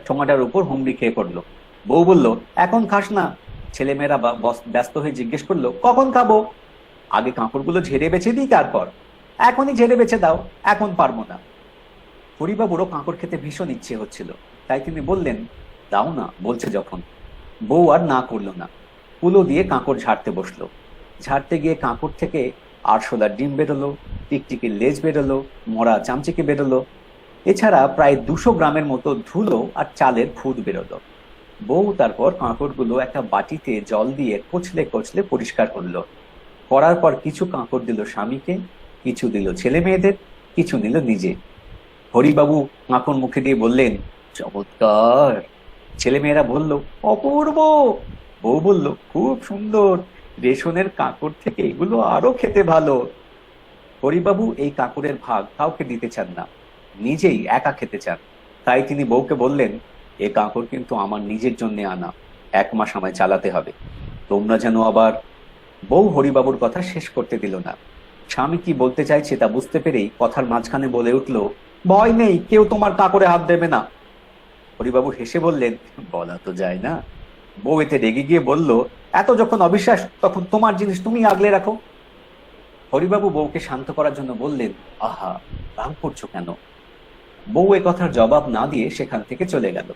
ঠোঙাটার উপর হুমড়ি খেয়ে পড়লো। বউ বলল, এখন খাস না। ছেলেমেয়েরা ব্যস্ত হয়ে জিজ্ঞেস করলো, কখন খাবো? আগে কাঁকড়গুলো ঝেড়ে বেছে দিই, তারপর। এখনই ঝেড়ে বেছে দাও, এখন পারবো না। হরিবাবুরও কাঁকড় খেতে ভীষণ ইচ্ছে হচ্ছিল, তাই তিনি বললেন, দাও না বলছে যখন। বউ আর না করলো না। কুলো দিয়ে কাঁকড় ঝাড়তে বসলো। ঝাড়তে গিয়ে কাঁকড় থেকে আরশোলার ডিম বেরোলো, টিকটিকির লেজ বেরোলো, মরা চামচিকে বেরোলো। এছাড়া প্রায় 200 গ্রামের মতো ধুলো আর চালের খুদ বেরোলো। বউ তারপর কাঁকড়গুলো একটা বাটিতে জল দিয়ে কচলে কচলে পরিষ্কার করলো। করার পর কিছু কাঁকড় দিল স্বামীকে, কিছু দিল ছেলে মেয়েদের, কিছু নিল নিজে। হরিবাবু কাঁকড় মুখে দিয়ে বললেন, চমৎকার। ছেলেমেয়েরা বলল, অপূর্ব। বউ বলল, খুব সুন্দর, রেশনের কাঁকড় থেকে এগুলো আরো খেতে ভালো। হরিবাবু এই কাঁকড়ের ভাগ কাউকে দিতে চান না, নিজেই একা খেতে চান। তাই তিনি বউকে বললেন, এ কাঁকড় কিন্তু আমার নিজের জন্য আনা, 1 মাস আমায় চালাতে হবে, তোমরা যেন আবার। বউ হরিবাবুর কথা শেষ করতে দিল না। স্বামী কি বলতে চাইছে তা বুঝতে পেরেই কথার মাঝখানে বলে উঠল, ভয় নেই, কেউ তোমার কাঁকড়ে হাত দেবে না। হরিবাবু হেসে বললেন, বলা তো যায় না। বউ এতে রেগে গিয়ে বলল, এত যখন অবিশ্বাস, তখন তোমার জিনিস তুমি আগলে রাখো। হরিবাবু বউকে শান্ত করার জন্য বললেন, আহা, রাগ করছো কেন? বউ এ কথার জবাব না দিয়ে সেখান থেকে চলে গেল।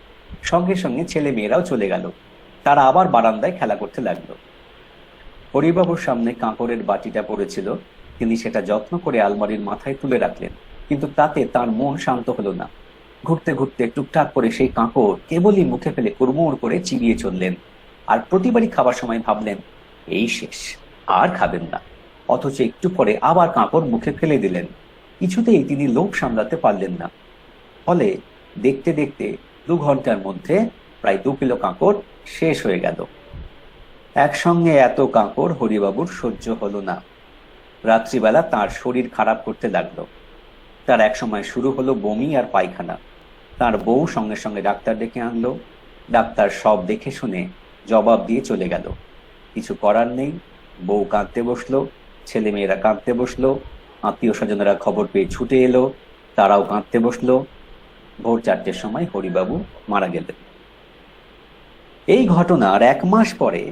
সঙ্গে সঙ্গে ছেলে মেয়েরাও চলে গেল। তারা আবার বারান্দায় খেলা করতে লাগলো। হরিবাবুর সামনে কাঁকড়ের বাটিটা পড়েছিল, তিনি সেটা যত্ন করে আলমারির মাথায় তুলে রাখলেন, কিন্তু তাতে তার মন শান্ত হলো না। ঘুরতে ঘুরতে টুকটাক করে সেই কাঁকড় কেবলই মুখে ফেলে কুড়মুড় করে চিবিয়ে চললেন, আর প্রতিবারই খাবার সময় ভাবলেন এই শেষ, আর খাবেন না। অথচ একটু পরে আবার কাঁকড় মুখে ফেলে দিলেন। কিছুতেই তিনি লোভ সামলাতে পারলেন না। ফলে দেখতে দেখতে 2 ঘন্টার মধ্যে প্রায় 2 কিলো কাঁকড় শেষ হয়ে গেল। একসঙ্গে এত কাঁকড় হরিবাবুর সহ্য হলো না। রাত্রিবেলা তার শরীর খারাপ করতে লাগলো। তার একসময় শুরু হলো বমি আর পায়খানা। তার বউ সঙ্গে সঙ্গে ডাক্তার ডেকে আনলো। ডাক্তার সব দেখে শুনে জবাব দিয়ে চলে গেল। কিছু করার নেই। বউ কাঁদতে বসলো, ছেলেমেয়েরা কাঁদতে বসলো, আত্মীয় স্বজনেরা খবর পেয়ে ছুটে এলো, তারাও কাঁদতে বসলো। ভোর 4টের সময় হরিবাবু মারা গেলেন। এই ঘটনার 1 মাস পরে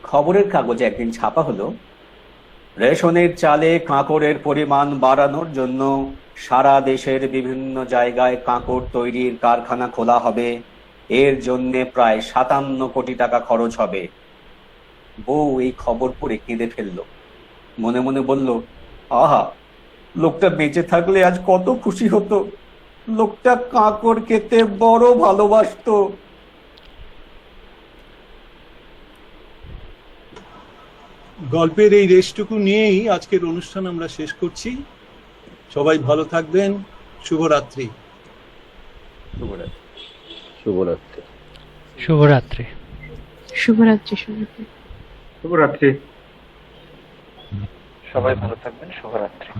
খবরের কাগজে একদিন ছাপা হলো, রেশনের চালে কাঁকড়ের পরিমাণ বাড়ানোর জন্য সারা দেশের বিভিন্ন জায়গায় কাঁকড় তৈরির কারখানা খোলা হবে। এর জন্য প্রায় 57 কোটি টাকা খরচ হবে। বউ এই খবর পড়ে কেঁদে ফেললো। মনে মনে বলল, আহা, লোকটা বেঁচে থাকলে আজ কত খুশি হতো। লোকটা কাঁকড় খেতে বড় ভালোবাসতো। গল্পের এই রেশটুকু নিয়েই আজকের অনুষ্ঠান আমরা শেষ করছি। সবাই ভালো থাকবেন। শুভরাত্রি। শুভরাত্রি। শুভরাত্রি। শুভরাত্রি। শুভরাত্রি। শুভরাত্রি। সবাই ভালো থাকবেন। শুভরাত্রি।